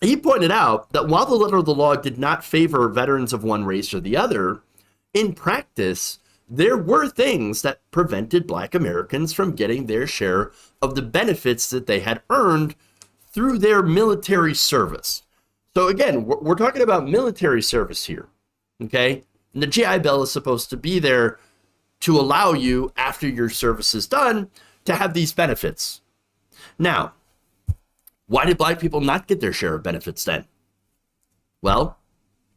he pointed out that while the letter of the law did not favor veterans of one race or the other, in practice, there were things that prevented Black Americans from getting their share of the benefits that they had earned through their military service. So again, we're talking about military service here, okay? And the GI Bill is supposed to be there to allow you, after your service is done, to have these benefits. Now, why did Black people not get their share of benefits then? Well,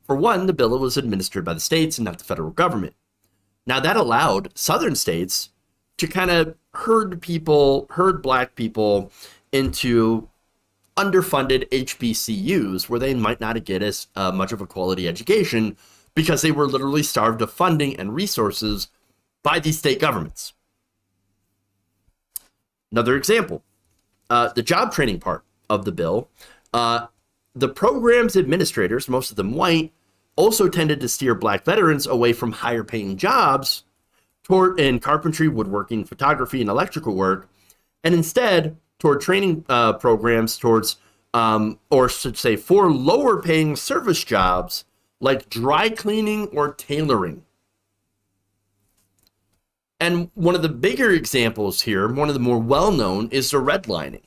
for one, the bill was administered by the states and not the federal government. Now, that allowed Southern states to kind of herd Black people into underfunded HBCUs where they might not get as much of a quality education because they were literally starved of funding and resources by these state governments. Another example, the job training part of the bill. The program's administrators, most of them white, also tended to steer black veterans away from higher paying jobs in carpentry, woodworking, photography, and electrical work, and instead toward training programs towards, or should say, for lower paying service jobs like dry cleaning or tailoring. And one of the bigger examples here, one of the more well-known, is the redlining.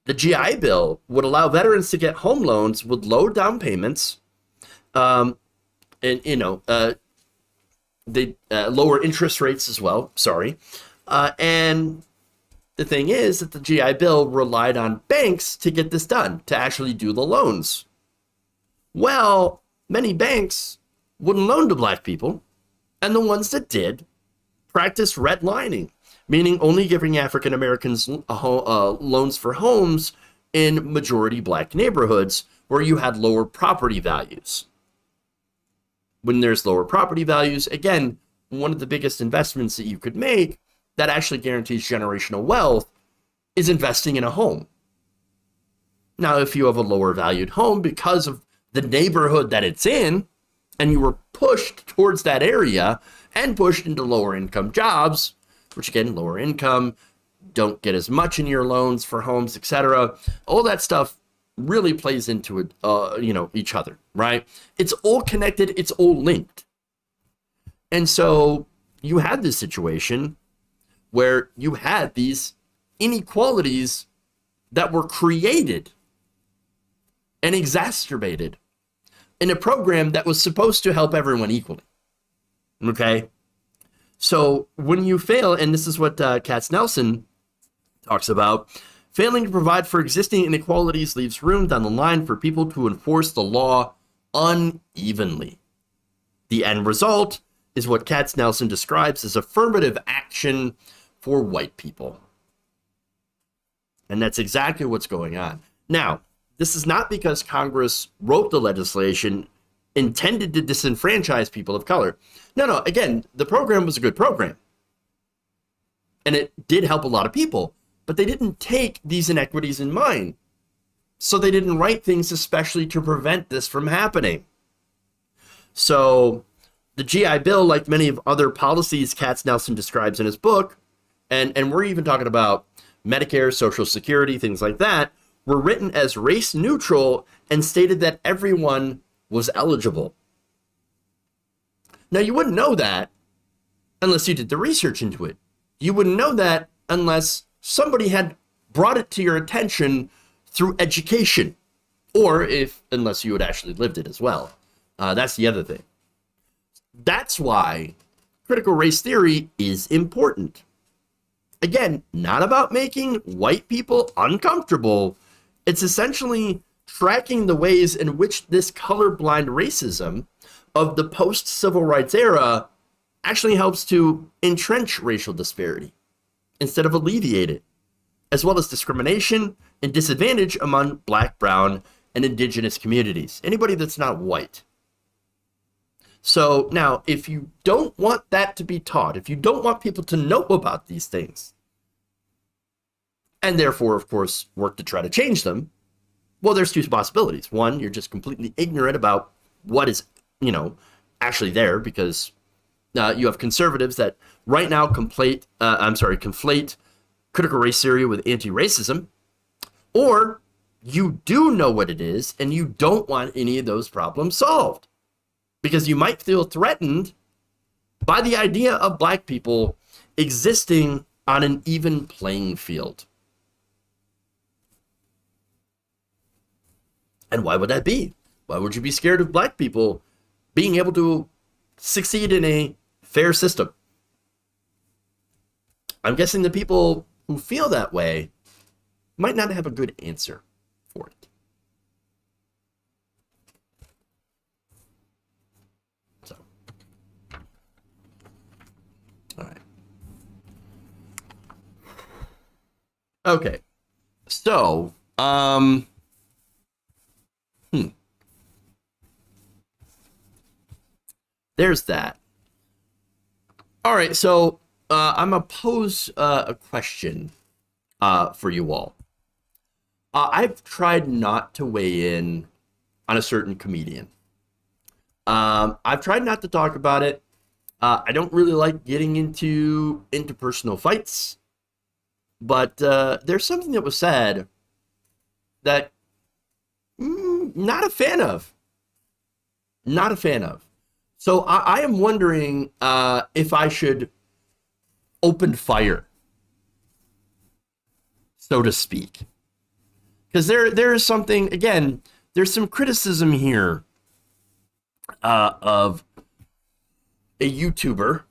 The GI Bill would allow veterans to get home loans with low down payments, and they lower interest rates as well. And the thing is that the GI Bill relied on banks to get this done, to actually do the loans. Well, many banks wouldn't loan to black people, and the ones that did practiced redlining, meaning only giving African Americans loans for homes in majority black neighborhoods where you had lower property values. When there's lower property values, again, one of the biggest investments that you could make that actually guarantees generational wealth is investing in a home. Now, if you have a lower valued home because of the neighborhood that it's in, and you were pushed towards that area and pushed into lower income jobs, which again, lower income, don't get as much in your loans for homes, etc. All that stuff really plays into it, each other, right? It's all connected, it's all linked. And so you had this situation where you had these inequalities that were created and exacerbated in a program that was supposed to help everyone equally. Okay? So when you fail, and this is what Katz-Nelson talks about, failing to provide for existing inequalities leaves room down the line for people to enforce the law unevenly. The end result is what Katz-Nelson describes as affirmative action for white people. And that's exactly what's going on. Now, this is not because Congress wrote the legislation intended to disenfranchise people of color. No, again, the program was a good program. And it did help a lot of people, but they didn't take these inequities in mind. So they didn't write things especially to prevent this from happening. So the GI Bill, like many of other policies Katz-Nelson describes in his book, and we're even talking about Medicare, Social Security, things like that, were written as race neutral and stated that everyone was eligible. Now, you wouldn't know that unless you did the research into it. You wouldn't know that unless somebody had brought it to your attention through education, or unless you had actually lived it as well. That's the other thing. That's why critical race theory is important. Again, not about making white people uncomfortable. It's essentially tracking the ways in which this colorblind racism of the post-civil rights era actually helps to entrench racial disparity instead of alleviate it, as well as discrimination and disadvantage among black, brown, and indigenous communities, anybody that's not white. So now, if you don't want that to be taught, if you don't want people to know about these things, and therefore, of course, work to try to change them, well, there's two possibilities. One, you're just completely ignorant about what is, actually there, because you have conservatives that right now conflate critical race theory with anti-racism, or you do know what it is and you don't want any of those problems solved because you might feel threatened by the idea of black people existing on an even playing field. And why would that be? Why would you be scared of black people being able to succeed in a fair system? I'm guessing the people who feel that way might not have a good answer for it. So, all right. Okay, so There's that. All right, so I'm gonna pose a question for you all. I've tried not to weigh in on a certain comedian. I've tried not to talk about it. I don't really like getting into interpersonal fights, but there's something that was said that not a fan of. Not a fan of. So I am wondering if I should open fire, so to speak. Because there is something, again, there's some criticism here of a YouTuber.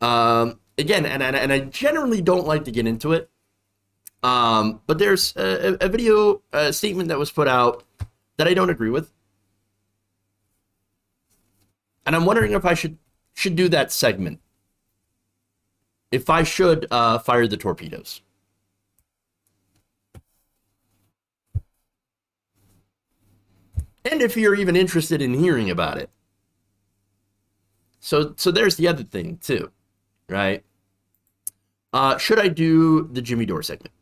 Again, and I generally don't like to get into it. But there's a video statement that was put out that I don't agree with. And I'm wondering if I should do that segment. If I should fire the torpedoes. And if you're even interested in hearing about it. So there's the other thing too, right? Should I do the Jimmy Dore segment?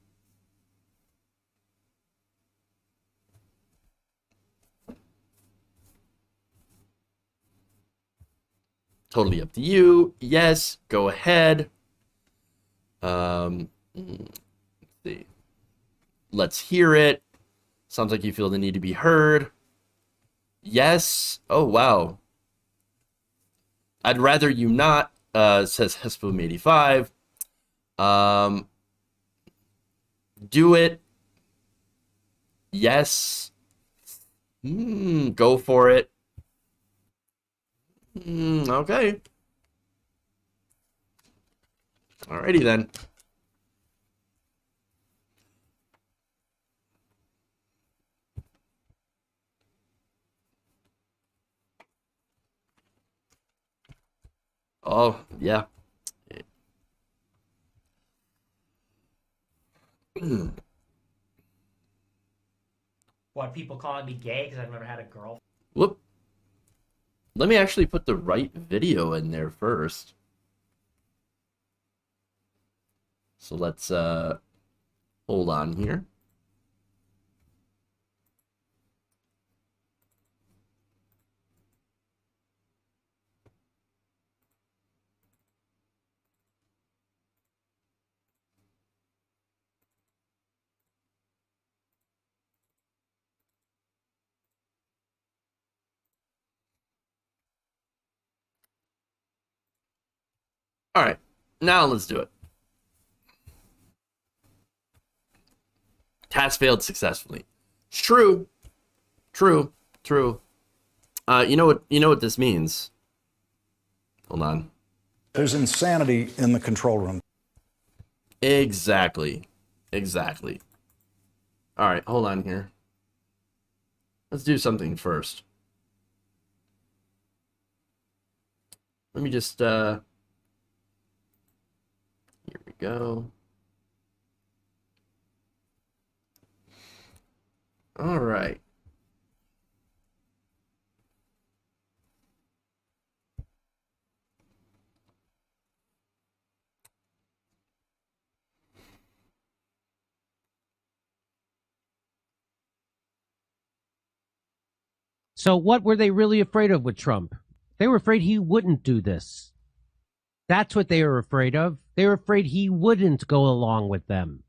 Totally up to you. Yes, go ahead. Let's see. Let's hear it. Sounds like you feel the need to be heard. Yes. Oh, wow. I'd rather you not, says Hespoom85. Do it. Yes. Go for it. Okay. Alrighty then. Oh, yeah. What, people calling me gay because I've never had a girl? Whoop. Let me actually put the right video in there first. So let's hold on here. All right, now let's do it. Task failed successfully. It's true. True. You know what this means. Hold on. There's insanity in the control room. Exactly. All right, hold on here. Let's do something first. Let me just here we go. All right. So what were they really afraid of with Trump? They were afraid he wouldn't do this. That's what they were afraid of. They were afraid he wouldn't go along with them.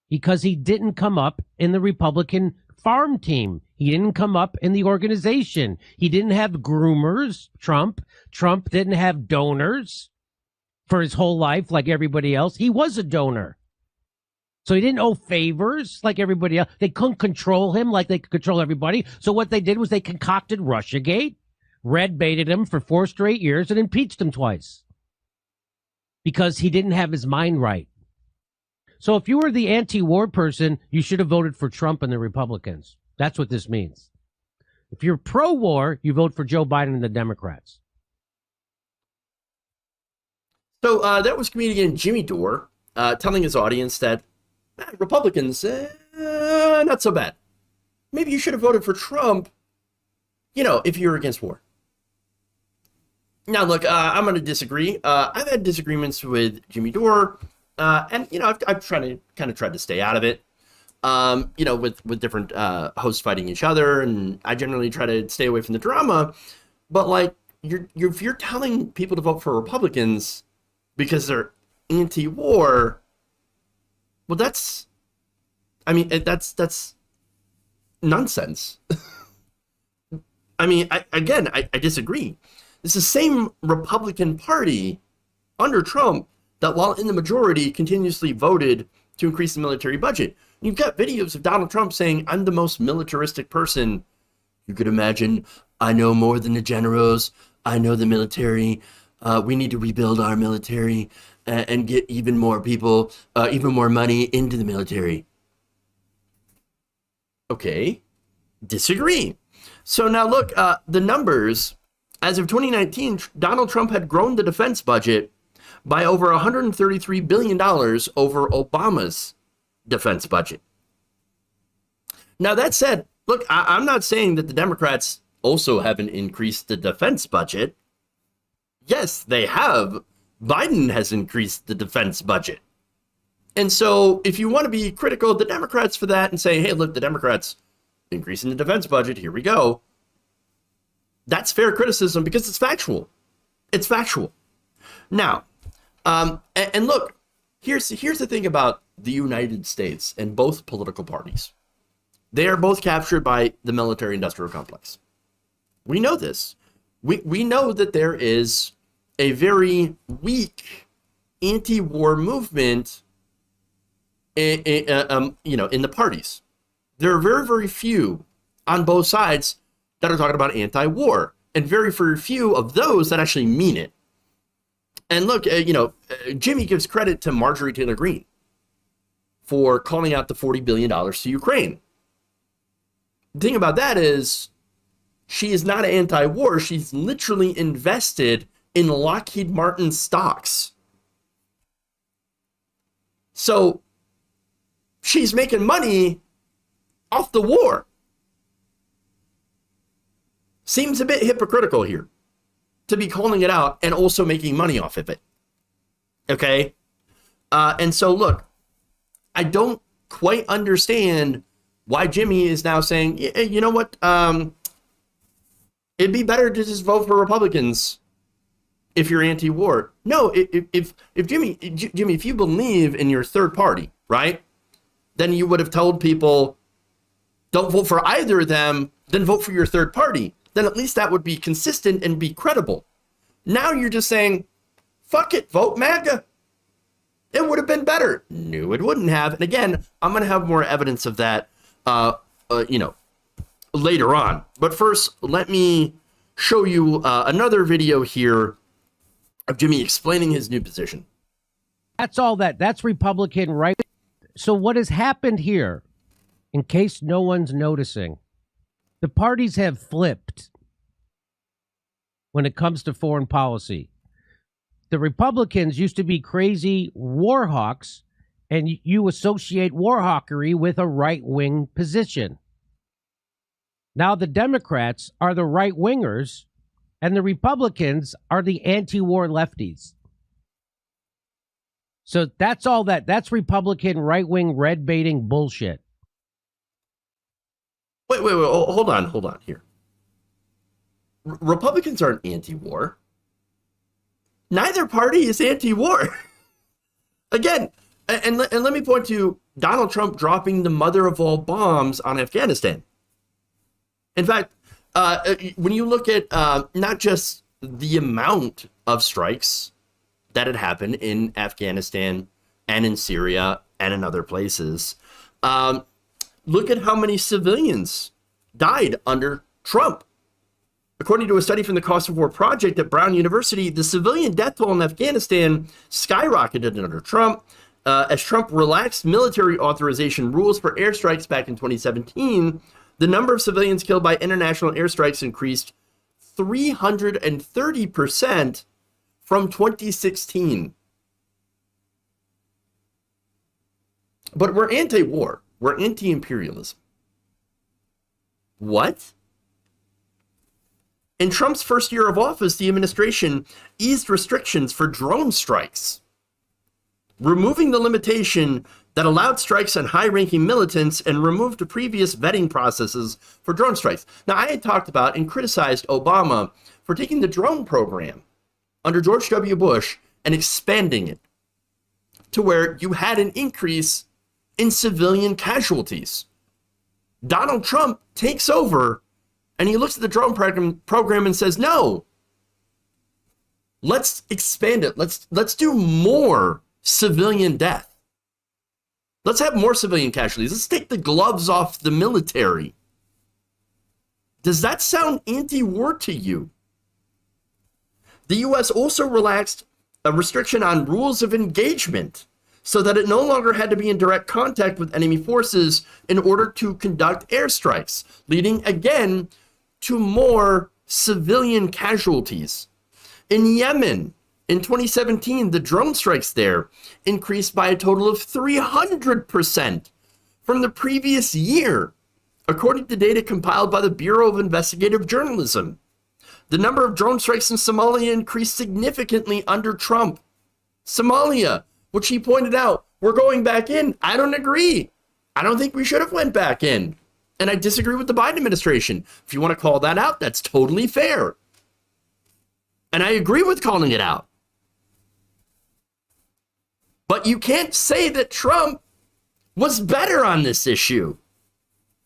Because he didn't come up in the Republican farm team. He didn't come up in the organization. He didn't have groomers, Trump. Trump didn't have donors for his whole life like everybody else. He was a donor. So he didn't owe favors like everybody else. They couldn't control him like they could control everybody. So what they did was they concocted Russiagate, red baited him for 4 straight years, and impeached him twice. Because he didn't have his mind right. So if you were the anti-war person, you should have voted for Trump and the Republicans. That's what this means. If you're pro-war, you vote for Joe Biden and the Democrats. So that was comedian Jimmy Dore telling his audience that Republicans, not so bad. Maybe you should have voted for Trump, if you're against war. Now, look, I'm going to disagree. I've had disagreements with Jimmy Dore, and, I've tried to stay out of it, with different hosts fighting each other, and I generally try to stay away from the drama. But, like, if you're telling people to vote for Republicans because they're anti-war, well, that's nonsense. I disagree. It's the same Republican Party under Trump that, while in the majority, continuously voted to increase the military budget. You've got videos of Donald Trump saying, I'm the most militaristic person you could imagine. I know more than the generals. I know the military. We need to rebuild our military and get even more people, even more money into the military. Okay, disagree. So now look, the numbers. As of 2019, Donald Trump had grown the defense budget by over $133 billion over Obama's defense budget. Now, that said, look, I'm not saying that the Democrats also haven't increased the defense budget. Yes, they have. Biden has increased the defense budget. And so if you want to be critical of the Democrats for that and say, hey, look, the Democrats increasing the defense budget, here we go. That's fair criticism because it's factual. It's factual. Now, and look, here's the thing about the United States and both political parties. They are both captured by the military-industrial complex. We know this. We know that there is a very weak anti-war movement in the parties. There are very, very few on both sides that are talking about anti-war, and very, very few of those that actually mean it. And look, Jimmy gives credit to Marjorie Taylor Greene for calling out the $40 billion to Ukraine. The thing about that is she is not anti-war. She's literally invested in Lockheed Martin stocks. So she's making money off the war. Seems a bit hypocritical here to be calling it out and also making money off of it. Okay? And so, look, I don't quite understand why Jimmy is now saying, you know what? It'd be better to just vote for Republicans if you're anti-war. No, if Jimmy, if you believe in your third party, right, then you would have told people, don't vote for either of them, then vote for your third party. Then at least that would be consistent and be credible. Now you're just saying, fuck it, vote MAGA. It would have been better. No, it wouldn't have. And again, I'm going to have more evidence of that, later on. But first, let me show you another video here of Jimmy explaining his new position. That's all that. That's Republican, right? So what has happened here, in case no one's noticing, the parties have flipped when it comes to foreign policy. The Republicans used to be crazy war hawks, and you associate war hawkery with a right-wing position. Now the Democrats are the right-wingers, and the Republicans are the anti-war lefties. So that's all that. That's Republican right-wing red-baiting bullshit. Wait, hold on here. Republicans aren't anti-war. Neither party is anti-war. Again, and let me point to Donald Trump dropping the mother of all bombs on Afghanistan. In fact, when you look at not just the amount of strikes that had happened in Afghanistan and in Syria and in other places, look at how many civilians died under Trump. According to a study from the Cost of War Project at Brown University, the civilian death toll in Afghanistan skyrocketed under Trump as Trump relaxed military authorization rules for airstrikes back in 2017. The number of civilians killed by international airstrikes increased 330% from 2016. But we're anti-war. were anti-imperialism. What? In Trump's first year of office, the administration eased restrictions for drone strikes, removing the limitation that allowed strikes on high-ranking militants and removed the previous vetting processes for drone strikes. Now, I had talked about and criticized Obama for taking the drone program under George W. Bush and expanding it to where you had an increase in civilian casualties. Donald Trump takes over and he looks at the drone program and says, no, let's expand it. Let's do more civilian death. Let's have more civilian casualties. Let's take the gloves off the military. Does that sound anti-war to you? The U.S. also relaxed a restriction on rules of engagement so that it no longer had to be in direct contact with enemy forces in order to conduct airstrikes, leading again to more civilian casualties. In Yemen, in 2017, the drone strikes there increased by a total of 300% from the previous year, according to data compiled by the Bureau of Investigative Journalism. The number of drone strikes in Somalia increased significantly under Trump. Somalia, which he pointed out, we're going back in. I don't agree. I don't think we should have went back in. And I disagree with the Biden administration. If you want to call that out, that's totally fair. And I agree with calling it out. But you can't say that Trump was better on this issue.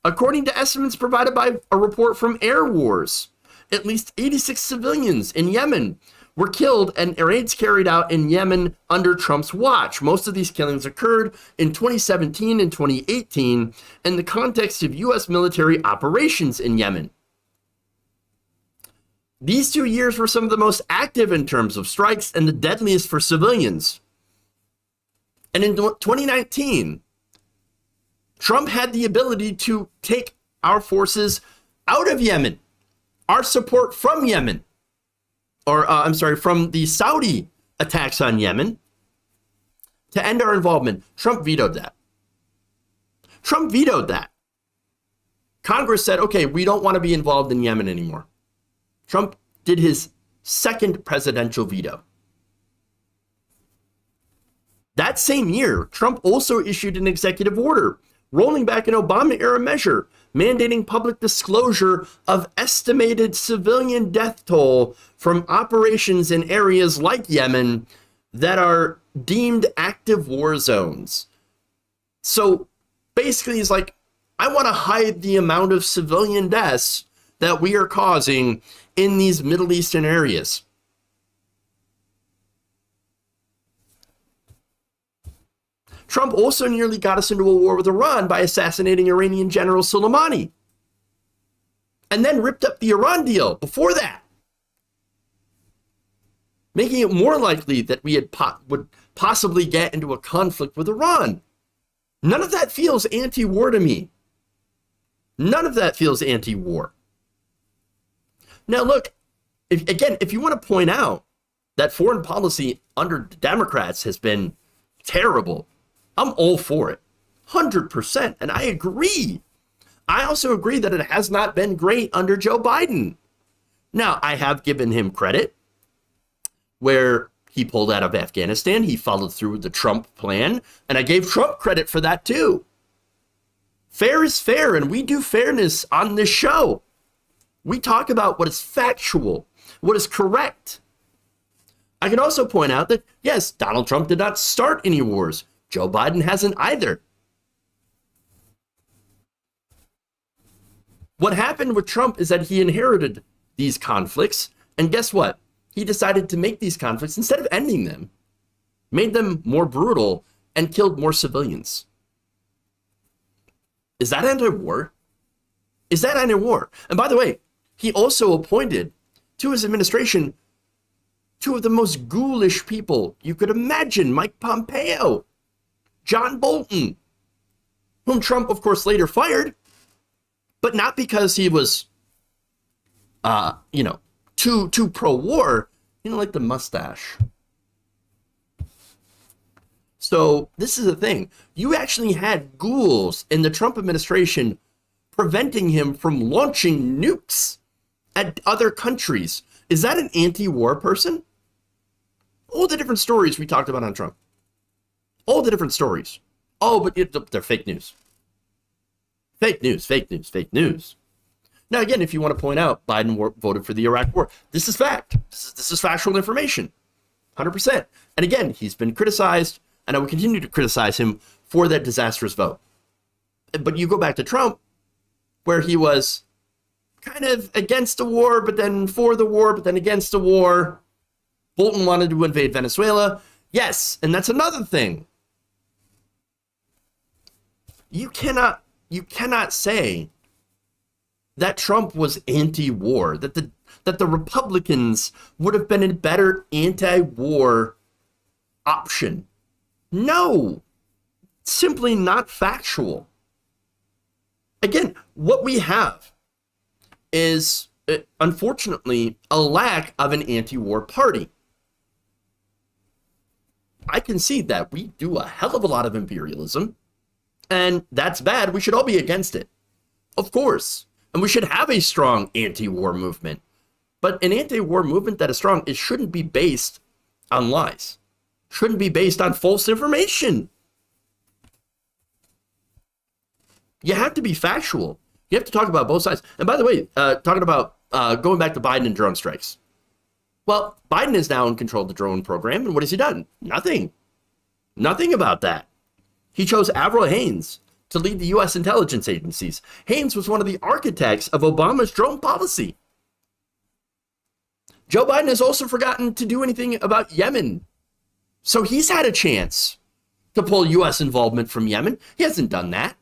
According to estimates provided by a report from Air Wars, at least 86 civilians in Yemen were killed and raids carried out in Yemen under Trump's watch. Most of these killings occurred in 2017 and 2018 in the context of U.S. military operations in Yemen. These 2 years were some of the most active in terms of strikes and the deadliest for civilians. And in 2019, Trump had the ability to take our forces out of Yemen, our support from Yemen, from the Saudi attacks on Yemen, to end our involvement. Trump vetoed that. Trump vetoed that. Congress said, okay, we don't want to be involved in Yemen anymore. Trump did his second presidential veto. That same year, Trump also issued an executive order rolling back an Obama-era measure mandating public disclosure of estimated civilian death toll from operations in areas like Yemen that are deemed active war zones. So basically, he's like, I want to hide the amount of civilian deaths that we are causing in these Middle Eastern areas. Trump also nearly got us into a war with Iran by assassinating Iranian General Soleimani, and then ripped up the Iran deal before that, making it more likely that we would possibly get into a conflict with Iran. None of that feels anti-war to me. None of that feels anti-war. Now look, if you want to point out that foreign policy under Democrats has been terrible, I'm all for it, 100%, and I agree. I also agree that it has not been great under Joe Biden. Now, I have given him credit where he pulled out of Afghanistan. He followed through with the Trump plan, and I gave Trump credit for that too. Fair is fair, and we do fairness on this show. We talk about what is factual, what is correct. I can also point out that, yes, Donald Trump did not start any wars. Joe Biden hasn't either. What happened with Trump is that he inherited these conflicts, and guess what? He decided to make these conflicts, instead of ending them, made them more brutal and killed more civilians. Is that anti-war? Is that anti-war? And by the way, he also appointed to his administration two of the most ghoulish people you could imagine, Mike Pompeo, John Bolton, whom Trump, of course, later fired, but not because he was, too pro-war, like the mustache. So this is the thing. You actually had ghouls in the Trump administration preventing him from launching nukes at other countries. Is that an anti-war person? All the different stories we talked about on Trump. All the different stories. Oh, but they're fake news. Fake news, fake news, fake news. Now, again, if you want to point out Biden voted for the Iraq war, this is fact. This is factual information. 100%. And again, he's been criticized, and I will continue to criticize him for that disastrous vote. But you go back to Trump, where he was kind of against the war, but then for the war, but then against the war. Bolton wanted to invade Venezuela. Yes, and that's another thing. You cannot say that Trump was anti-war, that the Republicans would have been a better anti-war option. No, simply not factual. Again, what we have is, unfortunately, a lack of an anti-war party. I concede that we do a hell of a lot of imperialism, and that's bad. We should all be against it, of course. And we should have a strong anti-war movement. But an anti-war movement that is strong, it shouldn't be based on lies. Shouldn't be based on false information. You have to be factual. You have to talk about both sides. And by the way, talking about going back to Biden and drone strikes. Well, Biden is now in control of the drone program, and what has he done? Nothing. Nothing about that. He chose Avril Haines to lead the U.S. intelligence agencies. Haines was one of the architects of Obama's drone policy. Joe Biden has also forgotten to do anything about Yemen. So he's had a chance to pull U.S. involvement from Yemen. He hasn't done that.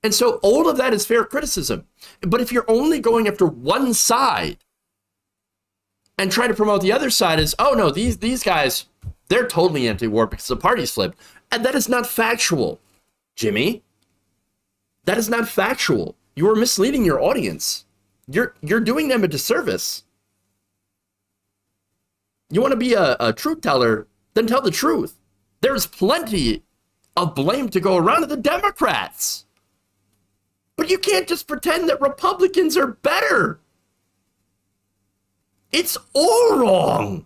And so all of that is fair criticism. But if you're only going after one side and trying to promote the other side as, oh no, these guys, they're totally anti-war because the party's flipped. And that is not factual, Jimmy. That is not factual. You are misleading your audience. You're doing them a disservice. You want to be a truth teller, then tell the truth. There's plenty of blame to go around to the Democrats. But you can't just pretend that Republicans are better. It's all wrong.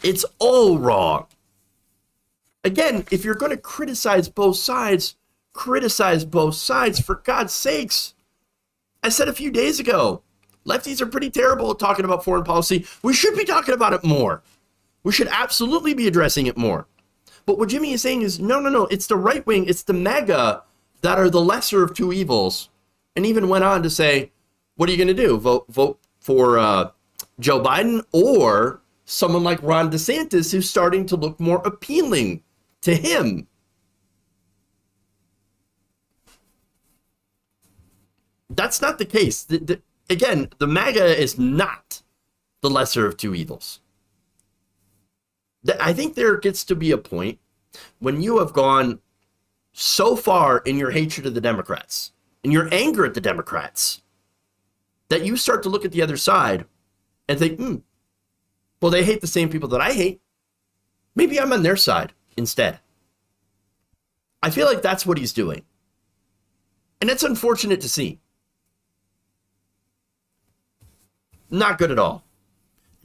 It's all wrong. Again, if you're going to criticize both sides, criticize both sides, for God's sakes. I said a few days ago, lefties are pretty terrible at talking about foreign policy. We should be talking about it more. We should absolutely be addressing it more. But what Jimmy is saying is, no, it's the right wing, it's the MAGA that are the lesser of two evils. And even went on to say, what are you going to do? Vote for Joe Biden or someone like Ron DeSantis, who's starting to look more appealing to him? That's not the case. Again, the MAGA is not the lesser of two evils. I think there gets to be a point when you have gone so far in your hatred of the Democrats, in your anger at the Democrats, that you start to look at the other side and think, well, they hate the same people that I hate. Maybe I'm on their side instead. I feel like that's what he's doing. And it's unfortunate to see. Not good at all.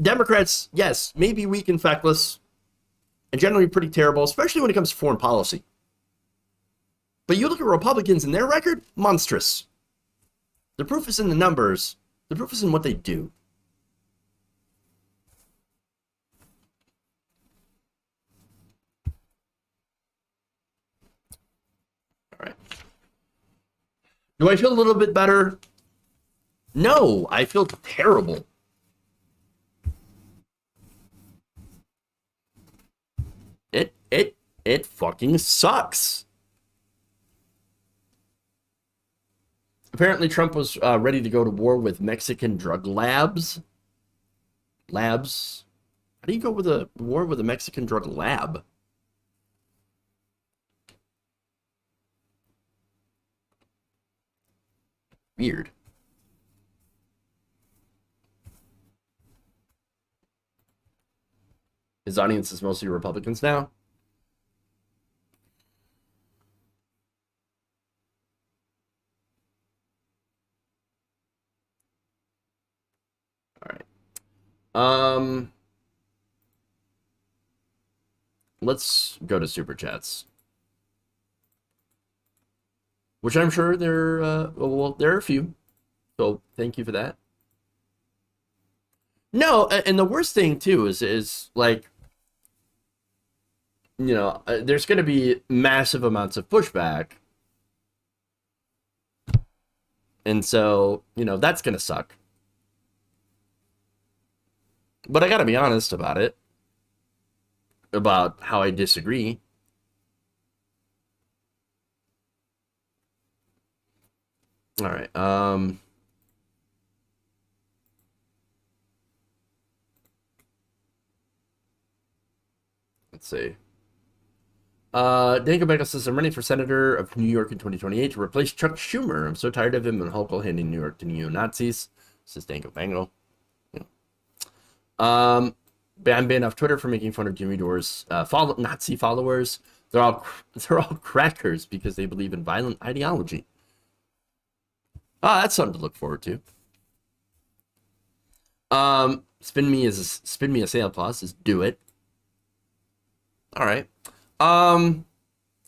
Democrats, yes, maybe weak and feckless, and generally pretty terrible, especially when it comes to foreign policy. But you look at Republicans and their record, monstrous. The proof is in the numbers. The proof is in what they do. All right. Do I feel a little bit better? No, I feel terrible. It fucking sucks. Apparently, Trump was ready to go to war with Mexican drug labs. Labs? How do you go with a war with a Mexican drug lab? Weird. His audience is mostly Republicans now. All right. Let's go to Super Chats. Which I'm sure there are a few. So thank you for that. No, and the worst thing too is like, you know, there's going to be massive amounts of pushback. And so, you know, that's going to suck. But I got to be honest about it. About how I disagree. All right. Let's see. Danko Beckles says, I'm running for senator of New York in 2028 to replace Chuck Schumer. I'm so tired of him and Hochul handing New York to neo-Nazis. Says Danko Bango. I'm banned off Twitter for making fun of Jimmy Dore's Nazi followers. They're all crackers because they believe in violent ideology. That's something to look forward to. Spin me a sale applause. Is do it. All right.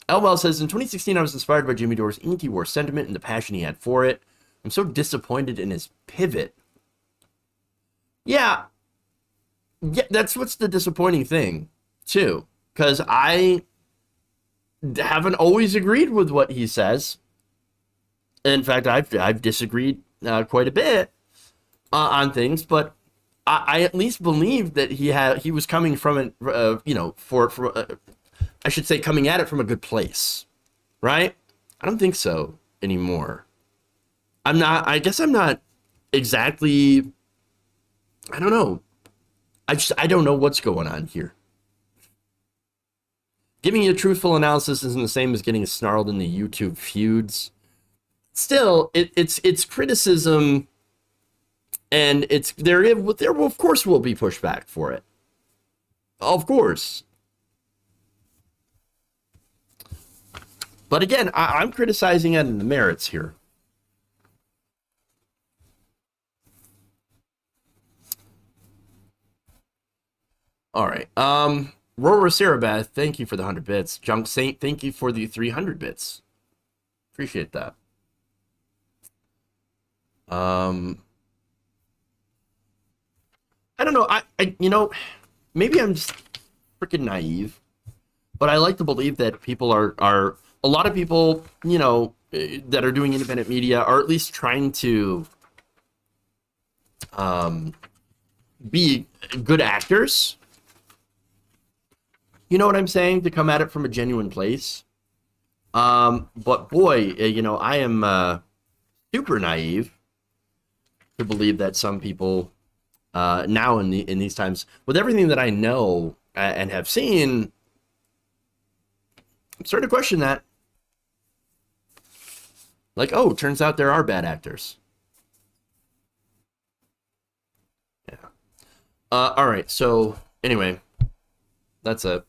Elwell says, in 2016, I was inspired by Jimmy Dore's anti-war sentiment and the passion he had for it. I'm so disappointed in his pivot. Yeah, that's what's the disappointing thing, too. Because I haven't always agreed with what he says. In fact, I've disagreed quite a bit on things, but I at least believed that he was coming from an I should say coming at it from a good place, right? I don't think so anymore. I guess I'm not exactly. I don't know. I don't know what's going on here. Giving you a truthful analysis isn't the same as getting snarled in the YouTube feuds. Still, it's criticism, and there of course will be pushback for it. Of course. But again, I'm criticizing it in the merits here. All right. Rora Sarabeth, thank you for the 100 bits. Junk Saint, thank you for the 300 bits. Appreciate that. I don't know. I maybe I'm just freaking naive, but I like to believe that people are a lot of people, that are doing independent media are at least trying to be good actors. You know what I'm saying? To come at it from a genuine place. But boy, I am super naive to believe that some people now in these times, with everything that I know and have seen, I'm starting to question that. Like, oh, turns out there are bad actors. Yeah. All right. So anyway, that's all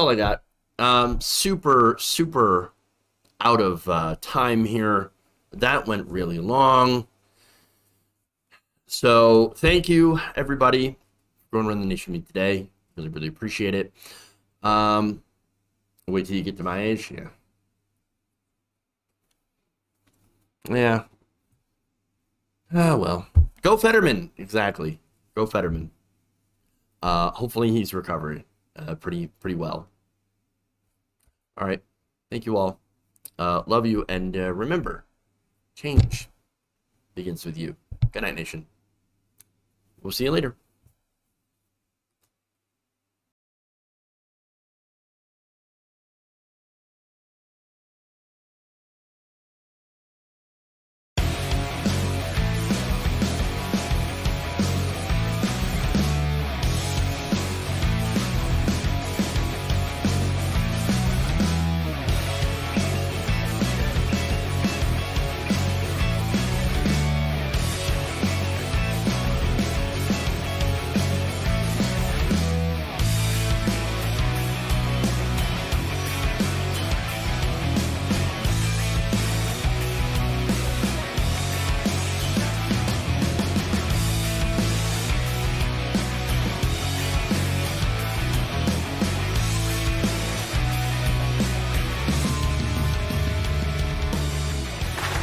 I got. Super out of time here. That went really long. So thank you, everybody, for going to Run the Nation with me today. Really, really appreciate it. Wait till you get to my age. Yeah. Yeah. Oh, well. Go Fetterman. Exactly. Go Fetterman. Hopefully he's recovering pretty well. All right. Thank you all. Love you. And remember, change begins with you. Good night, Nation. We'll see you later.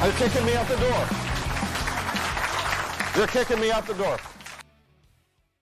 You're kicking me out the door. You're kicking me out the door.